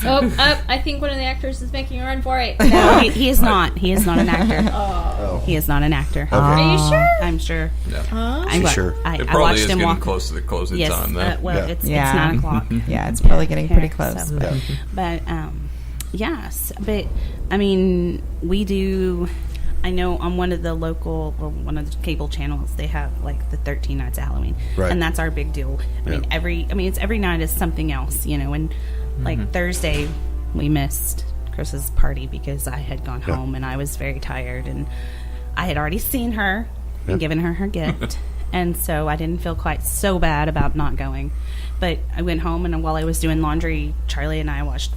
I think one of the actors is making a run for it. No, he is not. He is not an actor. He is not an actor. Are you sure? I'm sure. I'm She's sure. I It probably watched is him getting walk. close to the closing Yes. time, though. Well, Yeah. it's Yeah. 9 o'clock. Yeah, it's probably getting pretty here, close. so- but- But yes, but I mean, we do. I know on one of the cable channels, they have like the 13 nights of Halloween, Right. and that's our big deal. I mean, every night is something else, And like Thursday, we missed Chris's party because I had gone home and I was very tired, and I had already seen her and given her her gift, and so I didn't feel quite so bad about not going. But I went home, and while I was doing laundry, Charlie and I watched,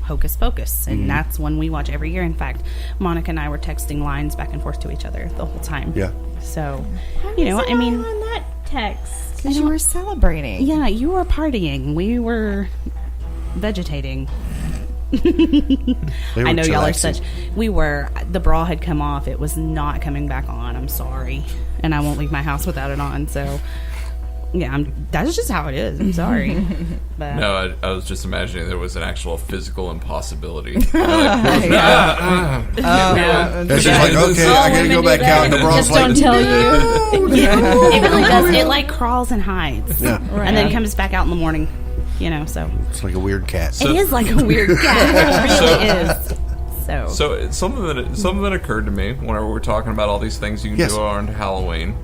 Hocus Pocus. And that's one we watch every year. In fact, Monica and I were texting lines back and forth to each other the whole time. Yeah. So, On that text. Because you were celebrating. Yeah, you were partying. We were vegetating. I know y'all are such. We were. The bra had come off. It was not coming back on. I'm sorry, and I won't leave my house without it on. So, yeah, that's just how it is. I'm sorry. But No, I was just imagining there was an actual physical impossibility. It's just like, okay, I gotta go back out. And the bra's Just like, don't tell you. it really does. It like crawls and hides, Yeah. and then comes back out in the morning. So It's like a weird cat. it is like a weird cat. It really is. So it's something that occurred to me whenever we're talking about all these things you can do around Halloween.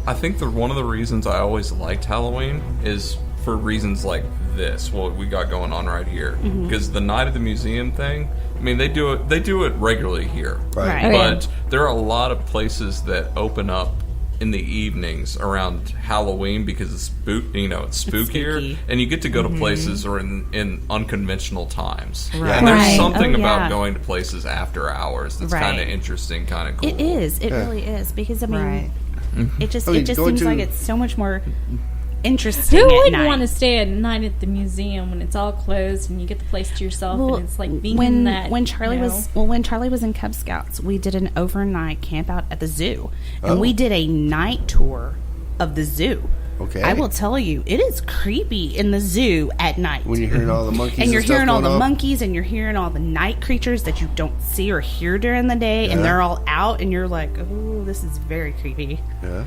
I think one of the reasons I always liked Halloween is for reasons like this, what we got going on right here. Because the night of the museum thing, I mean, they do it regularly here, Right. But there are a lot of places that open up in the evenings around Halloween because it's it's spookier, spooky. and you get to go to places or in unconventional times. Right. And there's Right. something Oh, about yeah. going to places after hours that's Right. kind of interesting, kind of cool. It is. It really is because I mean, Right. it just I mean, it just going seems to- like it's so much more interesting. Who at wouldn't night. want to stay at night at the museum when it's all closed and you get the place to yourself Well, and it's like being when in that when Charlie was in Cub Scouts, we did an overnight camp out at the zoo, and we did a night tour of the zoo. Okay. I will tell you, it is creepy in the zoo at night. When you're hearing all the monkeys and you're stuff hearing all going the off. monkeys, and you're hearing all the night creatures that you don't see or hear during the day, and they're all out, and you're like, "Oh, this is very creepy." Yeah.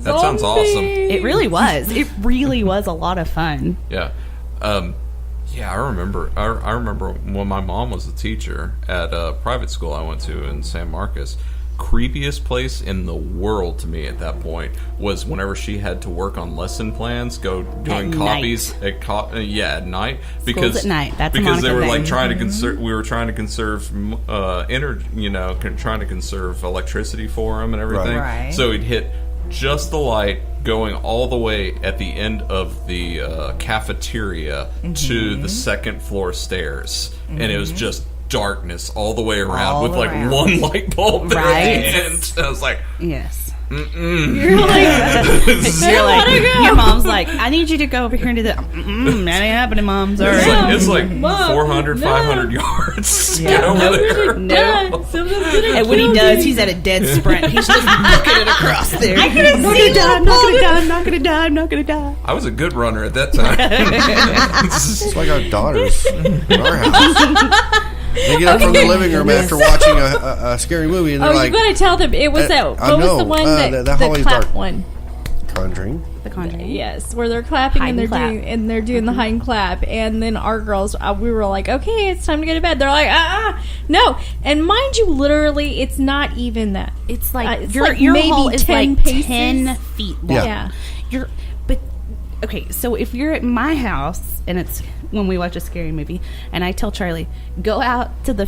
That sounds awesome. It really was. It really was a lot of fun. Yeah. I remember. I remember when my mom was a teacher at a private school I went to in San Marcos. Creepiest place in the world to me at that point was whenever she had to work on lesson plans, doing copies at night because at night. That's a because they Monica were like thing. trying to conserve. We were trying to conserve energy, trying to conserve electricity for them and everything. Right. So he'd hit just the light going all the way at the end of the cafeteria to the second floor stairs, and it was just darkness all the way around All with like around. one light bulb there Right. at the end. I was like, Yes. You're like, You're like, your mom's like, I need you to go over here and do that. That ain't happening, Mom. Sorry. it's like Mom, 400, no. 500 yards. Yeah. Get over there. No. Something's gonna And when he kill does, me. he's at a dead sprint. He's just booking it across there. I could have seen I'm not gonna die. I'm not gonna die. I'm not gonna die. I was a good runner at that time. It's like our daughters in our house. They get up from the living room after watching a scary movie, and they're Oh, like, you gotta tell them it was that. I What was know, the one the that hallway's clap dark. one? Conjuring. The Conjuring. Yes, where they're clapping Hide and they're and clap. doing the hide and clap, and then our girls, we were like, okay, it's time to go to bed. They're like, no, and mind you, literally, it's not even that. It's like It's your like your maybe hall is 10 like paces. 10 feet long. Yeah. But okay, so if you're at my house and it's when we watch a scary movie, and I tell Charlie, go out to the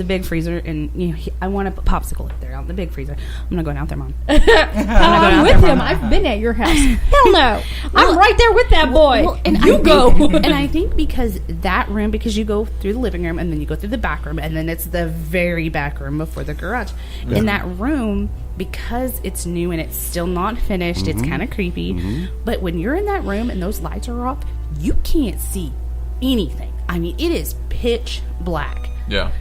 big freezer, and I want a popsicle up there out in the big freezer. I'm not going out there, Mom. I'm with him. I've been at your house. Hell no, I'm right there with that boy. I go. think, and I think because that room, because you go through the living room and then you go through the back room, and then it's the very back room before the garage. In that room, because it's new and it's still not finished, it's kind of creepy. But when you're in that room and those lights are off, you can't see anything. I mean, it is pitch black. Yeah.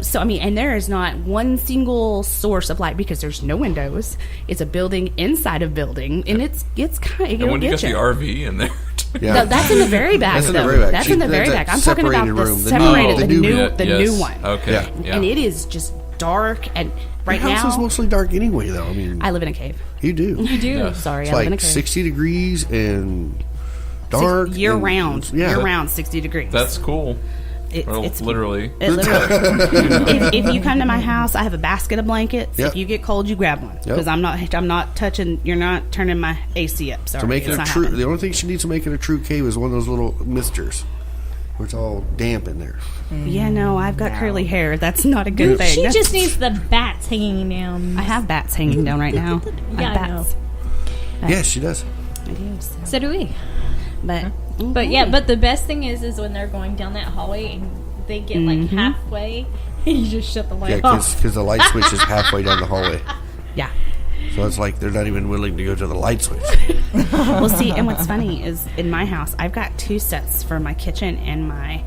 So I mean, and there is not one single source of light because there's no windows. It's a building inside a building, and it's kind of. And when you got the RV in there. Yeah. No, that's in the very back. That's in the though. very back. That's in the very That's back. a I'm talking about separated the room. The separated, new- the new one. Okay. Yeah. And it is just dark. And right Your house is now, mostly dark anyway, though. I mean, I live in a cave. you do. You do. Yeah. Sorry, It's I live in a like cave. 60 degrees and dark. Year and- round. Yeah. Year round, 60 degrees. That's cool. Well, it's literally. It literally. if you come to my house, I have a basket of blankets. Yep. If you get cold, you grab one because I'm not touching. You're not turning my AC up. Sorry, To make it it's a not true, happening. the only thing she needs to make it a true cave is one of those little misters where it's all damp in there. Yeah, no, I've got curly hair. That's not a good thing. She That's- just needs the bats hanging down. I have bats hanging down right now. Yeah, I have bats. Yes, she does. I do. So do we. But But the best thing is when they're going down that hallway and they get like halfway, you just shut the light Yeah, off. because the light switch is halfway down the hallway. yeah. So it's like they're not even willing to go to the light switch. Well, see, and what's funny is in my house, I've got 2 sets for my kitchen and my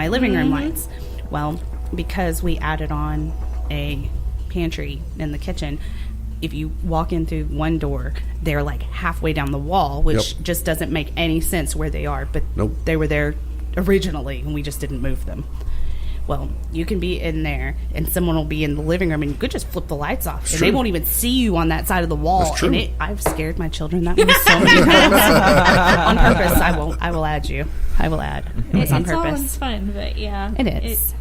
living room lights. Well, because we added on a pantry in the kitchen, if you walk in through one door, they're like halfway down the wall, which just doesn't make any sense where they are. But they were there originally, and we just didn't move them. Well, you can be in there, and someone will be in the living room, and you could just flip the lights off, and they won't even see you on that side of the wall. That's true. And I've scared my children that way so many times. On purpose, I will add you. I will add. It was on It's all in purpose. fun, but yeah, It is.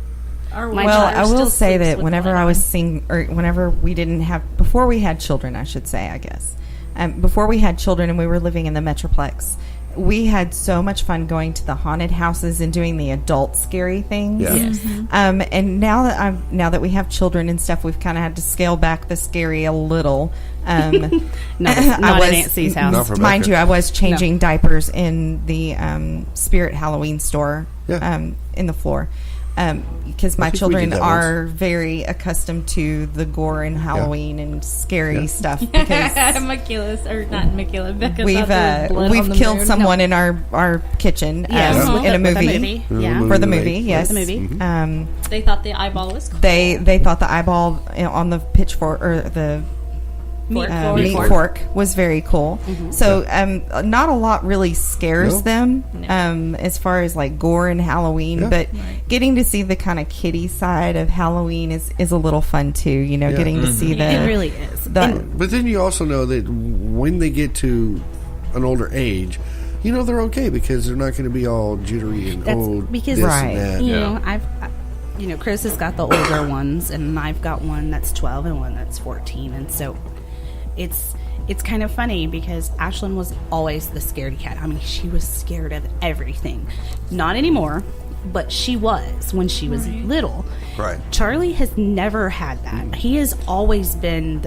Well, I will say that whenever I was seeing, or whenever we didn't have, before we had children, I should say, I guess, before we had children and we were living in the Metroplex, we had so much fun going to the haunted houses and doing the adult scary things. Yeah. Yes. And now that we have children and stuff, we've kind of had to scale back the scary a little. Not at Nancy's house. Not for Mind Becca. you, I was changing diapers in the Spirit Halloween store in the floor. Because my think we children did that are very accustomed to the gore and Halloween and scary stuff. Because Michaela's, or not Michaela, Becca. we've killed someone in our kitchen Yes. in a For the movie. Yeah. For the movie, yes. For the movie. They thought the eyeball was cool. They thought the eyeball on the pitchfork or the meat fork was very cool. So not a lot really scares them as far as like gore and Halloween, but getting to see the kind of kiddie side of Halloween is a little fun too. You know, getting to see the It really is. But then you also know that when they get to an older age, you know they're okay because they're not going to be all jittery and because this Right. and that. you know, Chris has got the older ones, and I've got one that's 12 and one that's 14, and so it's kind of funny because Ashlyn was always the scaredy cat. I mean, she was scared of everything. Not anymore, but she was when she was little. Right. Charlie has never had that. He has always been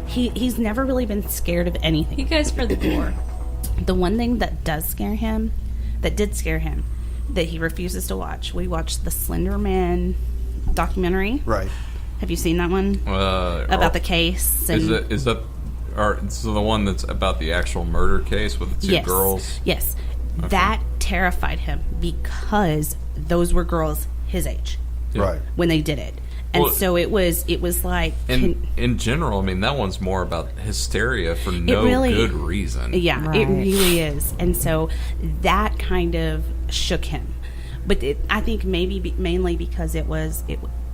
he's never really been scared of anything. You guys for the gore. The one thing that did scare him, that he refuses to watch. We watched the Slender Man documentary. Right. Have you seen that one? About the case. And Is that so the one that's about the actual murder case with the two girls? Yes. Okay. That terrified him because those were girls his age. Yeah. Right. When they did it. And so it was like... In general, I mean, that one's more about hysteria for no good reason. Yeah, Right. it really is. And so that kind of shook him. But I think maybe mainly because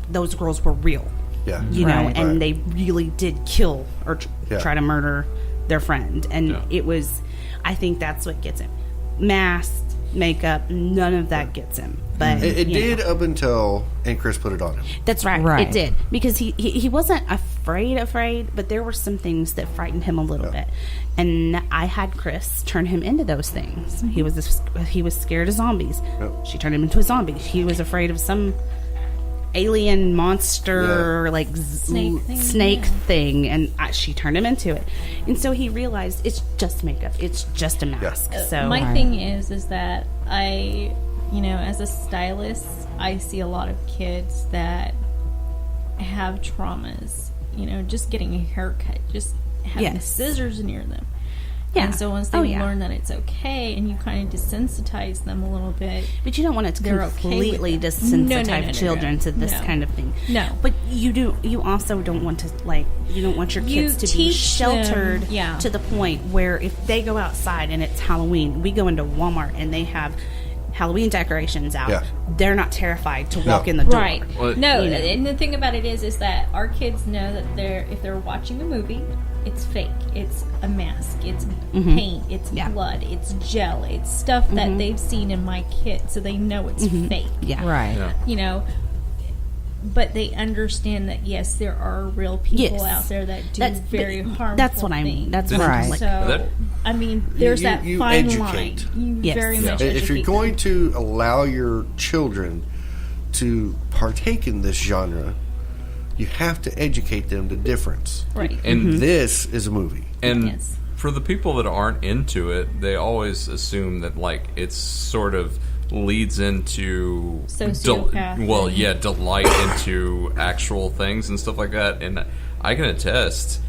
those girls were real. Yeah. You know, Right. and they really did kill or try to murder their friend. And it was... I think that's what gets him. Masked, makeup, none of that gets him. But It did know. up until and Chris put it on him. That's right. Right. It did. Because he wasn't afraid, but there were some things that frightened him a little bit. And I had Chris turn him into those things. He was scared of zombies. Yep. She turned him into a zombie. He was afraid of some alien monster like snake thing, and she turned him into it. And so he realized it's just makeup. It's just a mask. So My thing is that I, as a stylist, I see a lot of kids that have traumas. Just getting a haircut, just having scissors near them. Yeah. And so once they learn that it's okay, and you kind of desensitize them a little bit, but you don't want it to they're completely okay with desensitize no, children to this kind of thing. No. But you also don't want to you don't want your kids to be teach sheltered them, to the point where if they go outside and it's Halloween, we go into Walmart and they have Halloween decorations out. Yeah. They're not terrified to walk in the door. Right. Well, No, and the thing about it is that our kids know that if they're watching a movie, it's fake. It's a mask. It's paint. It's blood. It's gel. It's stuff that they've seen in my kit, so they know it's fake. Yeah. Right. Yeah. But they understand that yes, there are real people out there that do very harmful. That's what I mean. things. That's what I'm like. So I mean, there's that you fine educate. line. You very much educate If you're going them. to allow your children to partake in this genre, you have to educate them the difference. Right. And This is a movie. And Yes. for the people that aren't into it, they always assume that it's sort of leads into Sociopath. delight into actual things and stuff like that. And I can attest,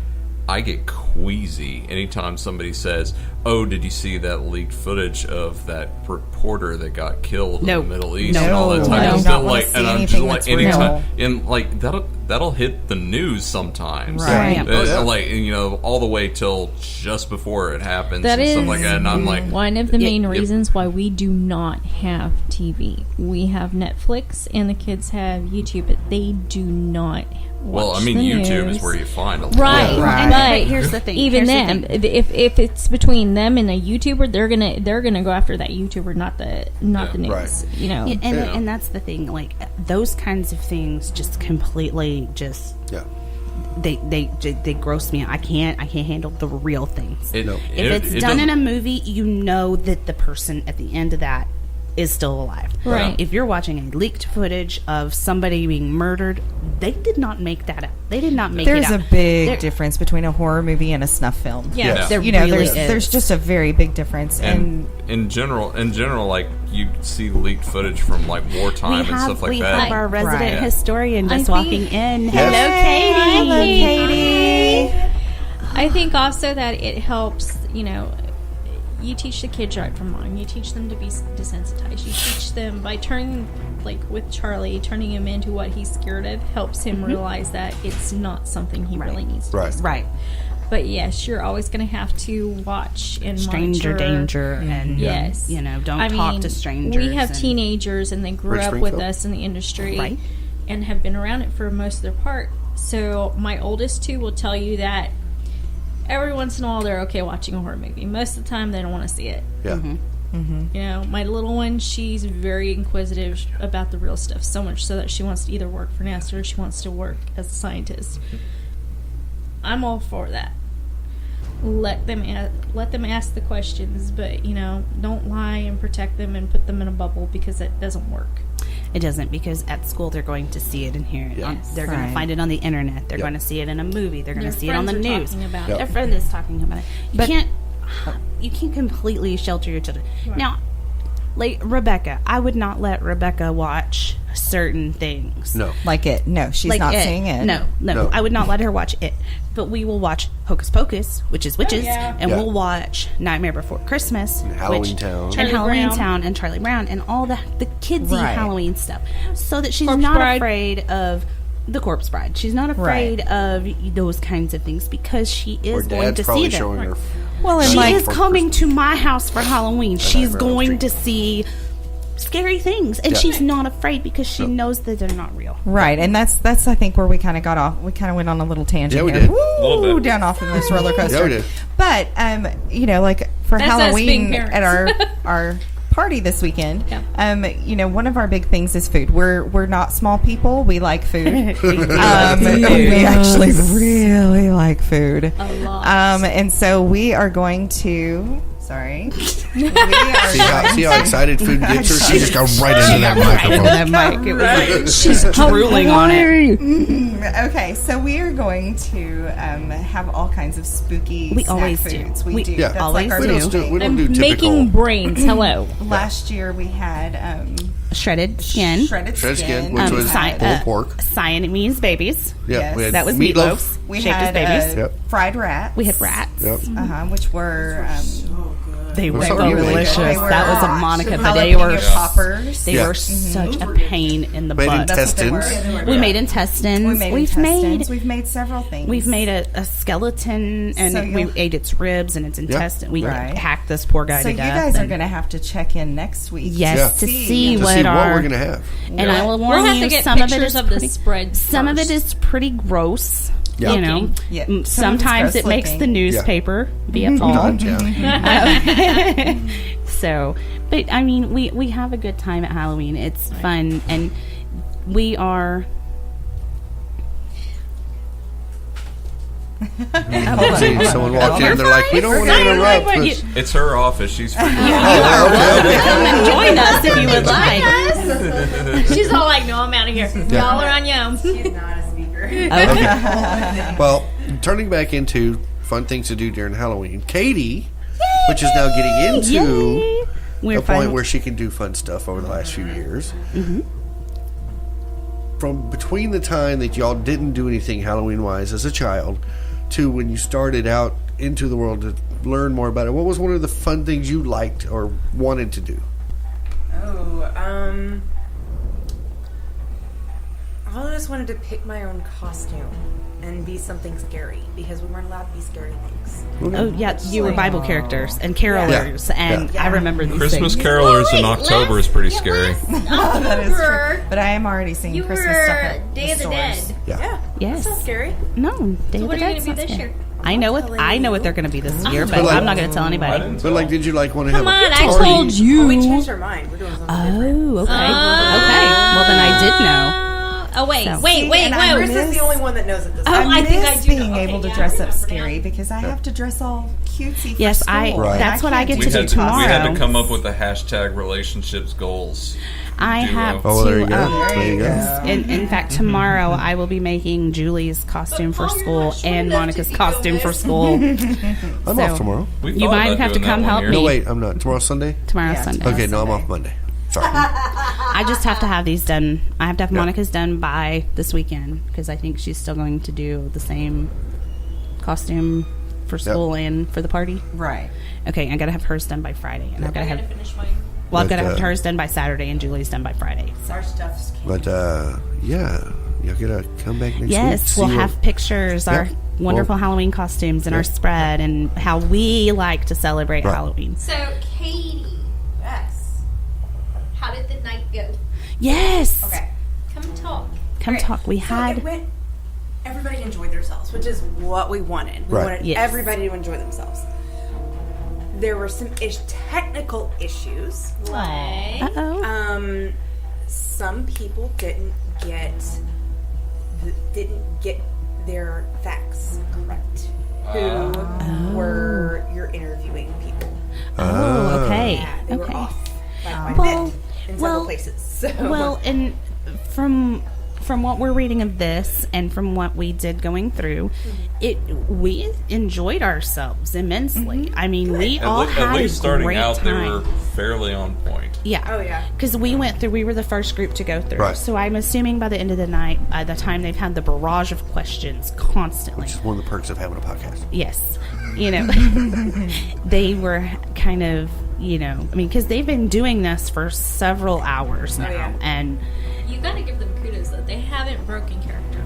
I get queasy anytime somebody says, "Oh, did you see that leaked footage of that reporter that got killed in the Middle East and all that type I of do stuff?" not wanna see and I'm just anything like, that's real. and like that'll hit the news sometimes, Right. Like all the way till just before it happens That and is stuff like that. And I'm like, one of the main reasons why we do not have TV. We have Netflix and the kids have YouTube, but they do not well, watch I mean, the YouTube news. is where you find a lot. Right, Right. but here's the thing. Even Here's the them, thing. if it's between them and a YouTuber, they're gonna go after that YouTuber, not the news. Right. You know, Yeah, and that's the thing. Like those kinds of things, just completely just Yeah. they gross me out. I can't handle the real things. It, No. If it's done in a movie, you know that the person at the end of that is still alive. Right. If you're watching a leaked footage of somebody being murdered, they did not make that up. They did not make There's it a up. big There- difference between a horror movie and a snuff film. yeah. There You know, really there's is. just a very big difference. and in general, like you see leaked footage from like wartime and stuff like we that. have our resident Right. historian just I walking think- in. Yes. Hello, Katie. Hello, Katie. I think also that it helps, you teach the kids right from wrong. You teach them to be desensitized. You teach them by turning, like with Charlie, turning him into what he's scared of helps him realize that it's not something he really needs to Right. do. Right. But yes, you're always going to have to watch and Stranger monitor. danger and Yes. don't talk to strangers. We have and- teenagers and they grew Rick up with Springfield. us in the industry Right. and have been around it for most of their part. So my oldest two will tell you that every once in a while they're okay watching a horror movie. Most of the time they don't want to see it. Yeah. My little one, she's very inquisitive about the real stuff, so much so that she wants to either work for NASA or she wants to work as a scientist. I'm all for that. Let them ask the questions, but don't lie and protect them and put them in a bubble because that doesn't work. It doesn't, because at school they're going to see it and hear it. Yes. They're going Right. to find it on the internet. They're Yep. going to see it in a movie. They're going Their to see it on the friends are news. talking about Yep. Their friend is talking about it. You can't completely shelter your children. Now, like Rebecca, I would not let Rebecca watch certain things. No. Like it. No, she's Like not it. seeing it. No, No. I would not let her watch it. But we will watch Hocus Pocus, which is witches, and Yeah. we'll watch Nightmare Before Christmas, Halloween which- Town. and Charlie Halloween Brown. Town, and Charlie Brown, and all the kidsy Right. Halloween stuff, so that she's Corpse not Bride. afraid of the Corpse Bride. She's not afraid of those kinds of things because she Or is going Dad's to see probably them. showing her. Well, and She like, is coming to my house for Halloween. She's Nightmare on Elm going to Street. see scary things, and Yeah. she's not afraid because she knows that they're not real. right, and that's I think where we kind of got off. We kind of went on a little tangent. Yeah, we here. did. Woo, A little bit. down off of this roller coaster. Yeah, we did. But like for That's us being Halloween parents. at our party this weekend, Yeah. one of our big things is food. We're not small people. We like food. We actually really like food. A lot. And so we are going to. Sorry. We are See how excited food gets her? She just got right into that microphone. That mic, it was like she's drooling on it. Okay, so we are going to have all kinds of spooky We snack always do. foods. We We do. Yeah. That's always like our We big don't thing. we don't do I'm typical. making brains. Hello. Last year we had Shredded skin, shredded Shredded skin, skin, which was si- pulled pork. Siamese babies. Yeah, yes. we had That was meatloaf. meatloaf. We shaped had as babies. Yep. fried rats. We had rats. Yep. Which were They were They were really delicious. good. They were That was a hot Monica, but jalapeno they were poppers. they Yeah. were such a pain in the Made butt. That's what they intestines. were. We made intestines. We made We've intestines. made We've made several things. we've made a skeleton, and So we you'll- ate its ribs and its intestine. We Right. hacked this poor guy So to you death. guys are and- going to have to check in next week. yes Yeah. to see To what see what our we're gonna have. and I will warn We'll have you, to get some of it pictures is of the pretty, spread. some of it first. is pretty gross. Yeah. You know, Yeah. M- Some of it's sometimes gross it makes looking. the newspaper be at fault. Sometimes, yeah. So, but I mean, we have a good time at Halloween. It's fun, and we are. See, someone walked in, they're like, we don't want to interrupt. But, It's her office. She's free. oh, okay. Come and join us if you would like. She's all like, "No, I'm out of here. Y'all are on your own." Well, turning back into fun things to do during Halloween, Katie, which is now getting into Yay. We're a point fun. where she can do fun stuff over the last few years. From between the time that y'all didn't do anything Halloween-wise as a child to when you started out into the world to learn more about it, what was one of the fun things you liked or wanted to do? I always wanted to pick my own costume and be something scary because we weren't allowed to be scary things. Oh yeah, you were Bible characters and carolers, and I remember these Christmas things. carolers in October is pretty scary. That is true. But I am already seeing You Christmas were stuff at Day the of the stores. Dead. Yeah. Yes. That's not scary. No, Day of What the are you Dead's going to be not this scary. year? I know what they're going to be this year, but like- I'm not going to tell anybody. But like, did you like want to have Come a on, I party? told you. Oh, we changed our mind. We're doing something different. Oh, okay. Okay. Well, then I did know. Oh, wait, So- wait, and I whoa. Chris is the only one that knows it this Oh, time. I think I miss do know. being Okay, able to yeah, I dress up remember scary now. because I have to dress all cutesy for Yes, school. Right. that's what I can't get to do tomorrow. We had to come up with the hashtag relationships goals. I duo. have Oh, there you to. go. There you go. In fact, tomorrow I will be making Julie's costume for school and Monica's costume for school. I'm off tomorrow. We You thought might about have to doing that come one help year. me. No, wait, I'm not. Tomorrow's Sunday? Tomorrow's Sunday. Okay, no, I'm off Monday. Sorry. I just have to have these done. I have to have Monica's done by this weekend because I think she's still going to do the same costume for school and for the party. Right. Okay, I got to have hers done by Friday, and I've got to have. Finish mine. Well, I've got to But, have hers done by Saturday, and Julie's done by Friday. Our stuff's But, yeah, you're going to come back next week. Yes, see we'll what- have pictures, our wonderful Well, Halloween costumes, and our spread, and how we like to celebrate Right. Halloween. So, Katie, Yes. how did the night go? Yes. Okay. Come talk. Come talk. We So had. it went, everybody enjoyed themselves, which is what we wanted. We Right. wanted Yes. everybody to enjoy themselves. There were some technical issues. Like, Uh-oh. Some people didn't get their facts correct. Who were your interviewing people? Oh, okay. Yeah, they were Okay. off by quite a Well- bit in well- several places. So. Well, and from what we're reading of this, and from what we did going through, we enjoyed ourselves immensely. I mean, we all At had least a starting great out, time. they were fairly on point. Yeah. Oh, yeah. Because we went through, we were the first group to go through. Right. So I'm assuming by the end of the night, by the time they've had the barrage of questions constantly. Which is one of the perks of having a podcast. Yes. You know, they were kind of, I mean, because they've been doing this for several hours now. yeah. And you got to give them kudos that they haven't broken character.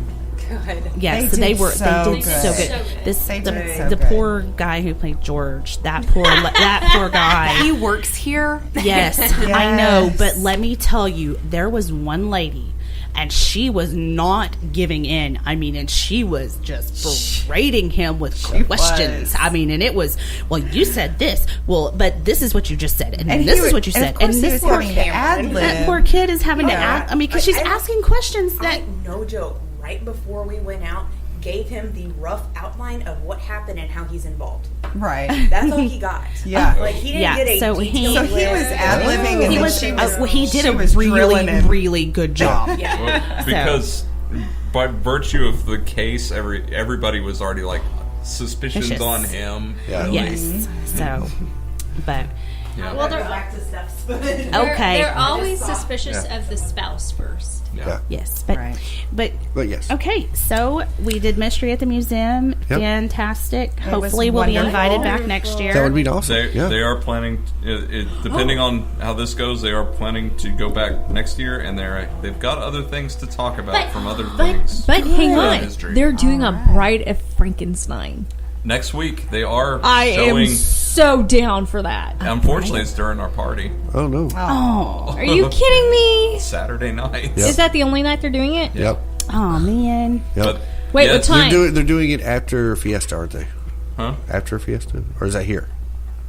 Good. yes, They they did were. so They did good. so So good. good. This They the, did so the good. poor guy who played George. That poor guy. He works here. Yes, I know. But let me tell you, there was one lady, and she was not giving in. I mean, and she was just berating him with questions. was. I mean, and it was, well, you said this. Well, but this is what you just said, and And this he is was- what you and said, of course and he this was having to ad-lib. that poor kid is having to ask. I mean, because she's I- asking questions that. I, no joke, right before we went out, gave him the rough outline of what happened and how he's involved. Right. That's all he got. Yeah. Like, he didn't Yeah, get a so he- detailed So he was list. ad-libbing and He then was. she was Well, he did she a was drilling really, him. really good job. Well, because by virtue of the case, everybody was already like suspicions Suspicious. on him. Yeah. Yes. So, but Yeah. Well, they're Back to steps. okay. They're always suspicious of the spouse first. Yeah. Yes, but Right. but But yes. okay. So we did Mystery at the Museum. Yep. Fantastic. was Hopefully, we'll be wonderful. invited back next year. That would be awesome. They, yeah. they are planning, depending on how this goes, they are planning to go back next year, and they've got other things to talk about from other things. But hang in on, history. they're doing a Bride of Frankenstein. Next week, they are I showing. am so down for that. Unfortunately, it's during our party Oh, no. Oh, are you kidding me? Saturday night. Yep. Is that the only night they're doing it? Yep. Oh man. Yep. But, Wait, yeah, what time? They're doing it after Fiesta, aren't they? Huh? After Fiesta? Or is that here?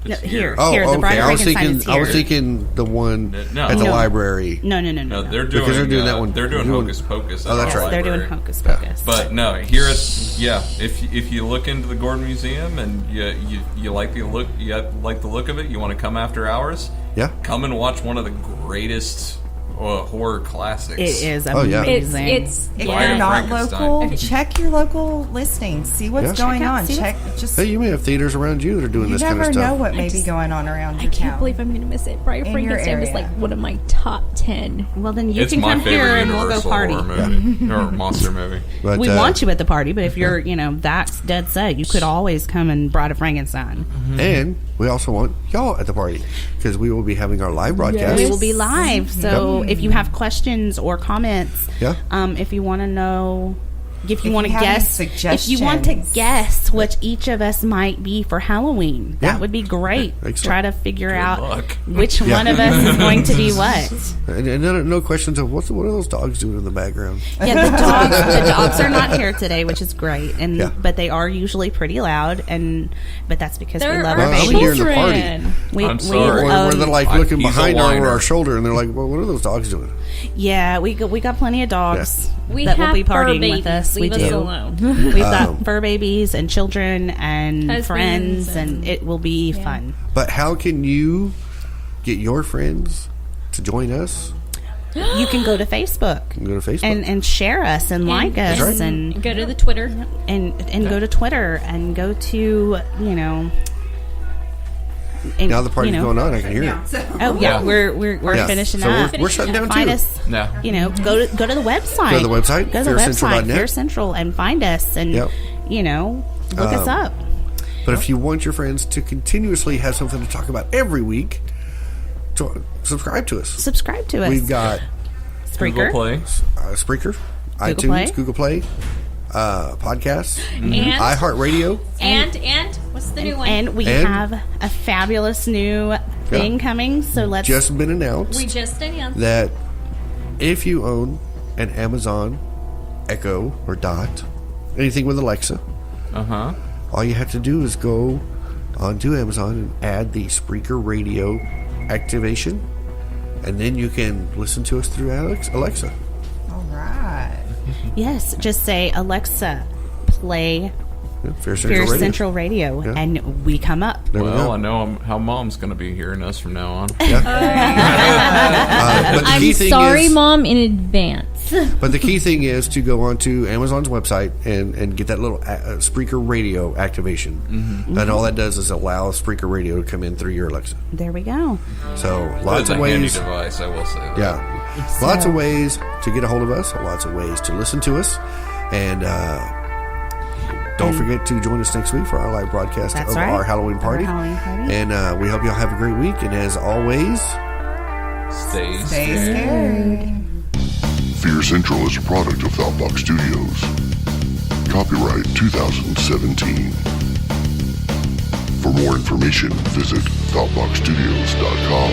No, It's here, Oh, here. The Bride okay. of I was Frankenstein thinking. is I here. was thinking the one No. at the No. library. No, No, they're Because doing, they're doing that one. They're doing Doing- Hocus Pocus. Oh, that's at our right. They're doing library. Hocus Pocus. But no, here at if you look into the Gordon Museum and you like the look of it, you want to come after hours. Yeah. Come and watch one of the greatest horror classics. It is Oh, yeah. amazing. It's If Bride you're of not Frankenstein. local, check your local listings. See what's Yeah. going Check out- on. see Check. Just Hey, you may have theaters around you that are doing you this kind never of know stuff. what may be just- going on around I your can't town. believe I'm going to miss it. Bride of In your Frankenstein was area. like one of my top 10. Well, then you It's can my come here favorite and we'll go Universal party. horror movie or monster movie. But, We want you at the party, but if you're, that's dead set, you could always come and Bride of Frankenstein. And we also want y'all at the party because we will be having our live broadcast. We will be live, so if you have questions or comments, Yeah. if you want to know, if you If want to you have any guess, if you want to suggestions. guess what each of us might be for Halloween, Yeah. that would be great. Excellent. Try to figure out luck. which Yeah. one of us is going to be what. And no questions of what are those dogs doing in the background? Yeah, the dogs are not here today, which is great, but they are usually pretty loud, but that's because we There love are our Well, I'll be babies. here in the party. children. I'm sorry. Or where they're like I- looking he's a behind over whiner. our shoulder and they're like, well, what are those dogs doing? Yeah, we got plenty of dogs We that have will be fur partying babies. with us. Leave we us do. alone. We've got fur babies and children and Husbands friends, and and- it will be fun. But how can you get your friends to join us? You can go to Facebook Go to Facebook. and share us and like us right. and Go to the Twitter. go to Twitter and go to and, Now the party's going on. I can hear it. Oh yeah, we're Yeah. finishing So up. we're shutting down Find too. us. No. Go to the website. Go to the website, Go to the website, fearcentral.net. Fear Central, and find us and Yep. look us up. But if you want your friends to continuously have something to talk about every week, subscribe to us. Subscribe to us. We've got Spreaker. Google Play. Spreaker, Play. iTunes, Google Play, podcasts, And iHeartRadio. and what's the new one? And we And- have a fabulous new thing coming. So let's Just been announced we just announced. that if you own an Amazon Echo or Dot, anything with Alexa, all you have to do is go onto Amazon and add the Spreaker radio activation, and then you can listen to us through Alexa. All right. Yes, just say Alexa, play Yeah, Fear Fear Radio. Central Radio, Yeah. and we come up. There we Well, go. I know how Mom's going to be hearing us from now on. But the I'm key thing sorry, is, Mom, in advance. But the key thing is to go onto Amazon's website and get that little Spreaker Radio activation, and all that does is allow Spreaker Radio to come in through your Alexa. There we go. So It's lots a of handy ways. device, I will say. That. Yeah, lots of ways to get a hold of us. Lots of ways to listen to us, and don't forget to join us next week for our live broadcast That's of right. our Halloween party. Our Halloween party. And we hope y'all have a great week. And as always, Stay Stay scared. Fear Central is a product of Thoughtbox Studios. Copyright 2017. For more information, visit thoughtboxstudios.com.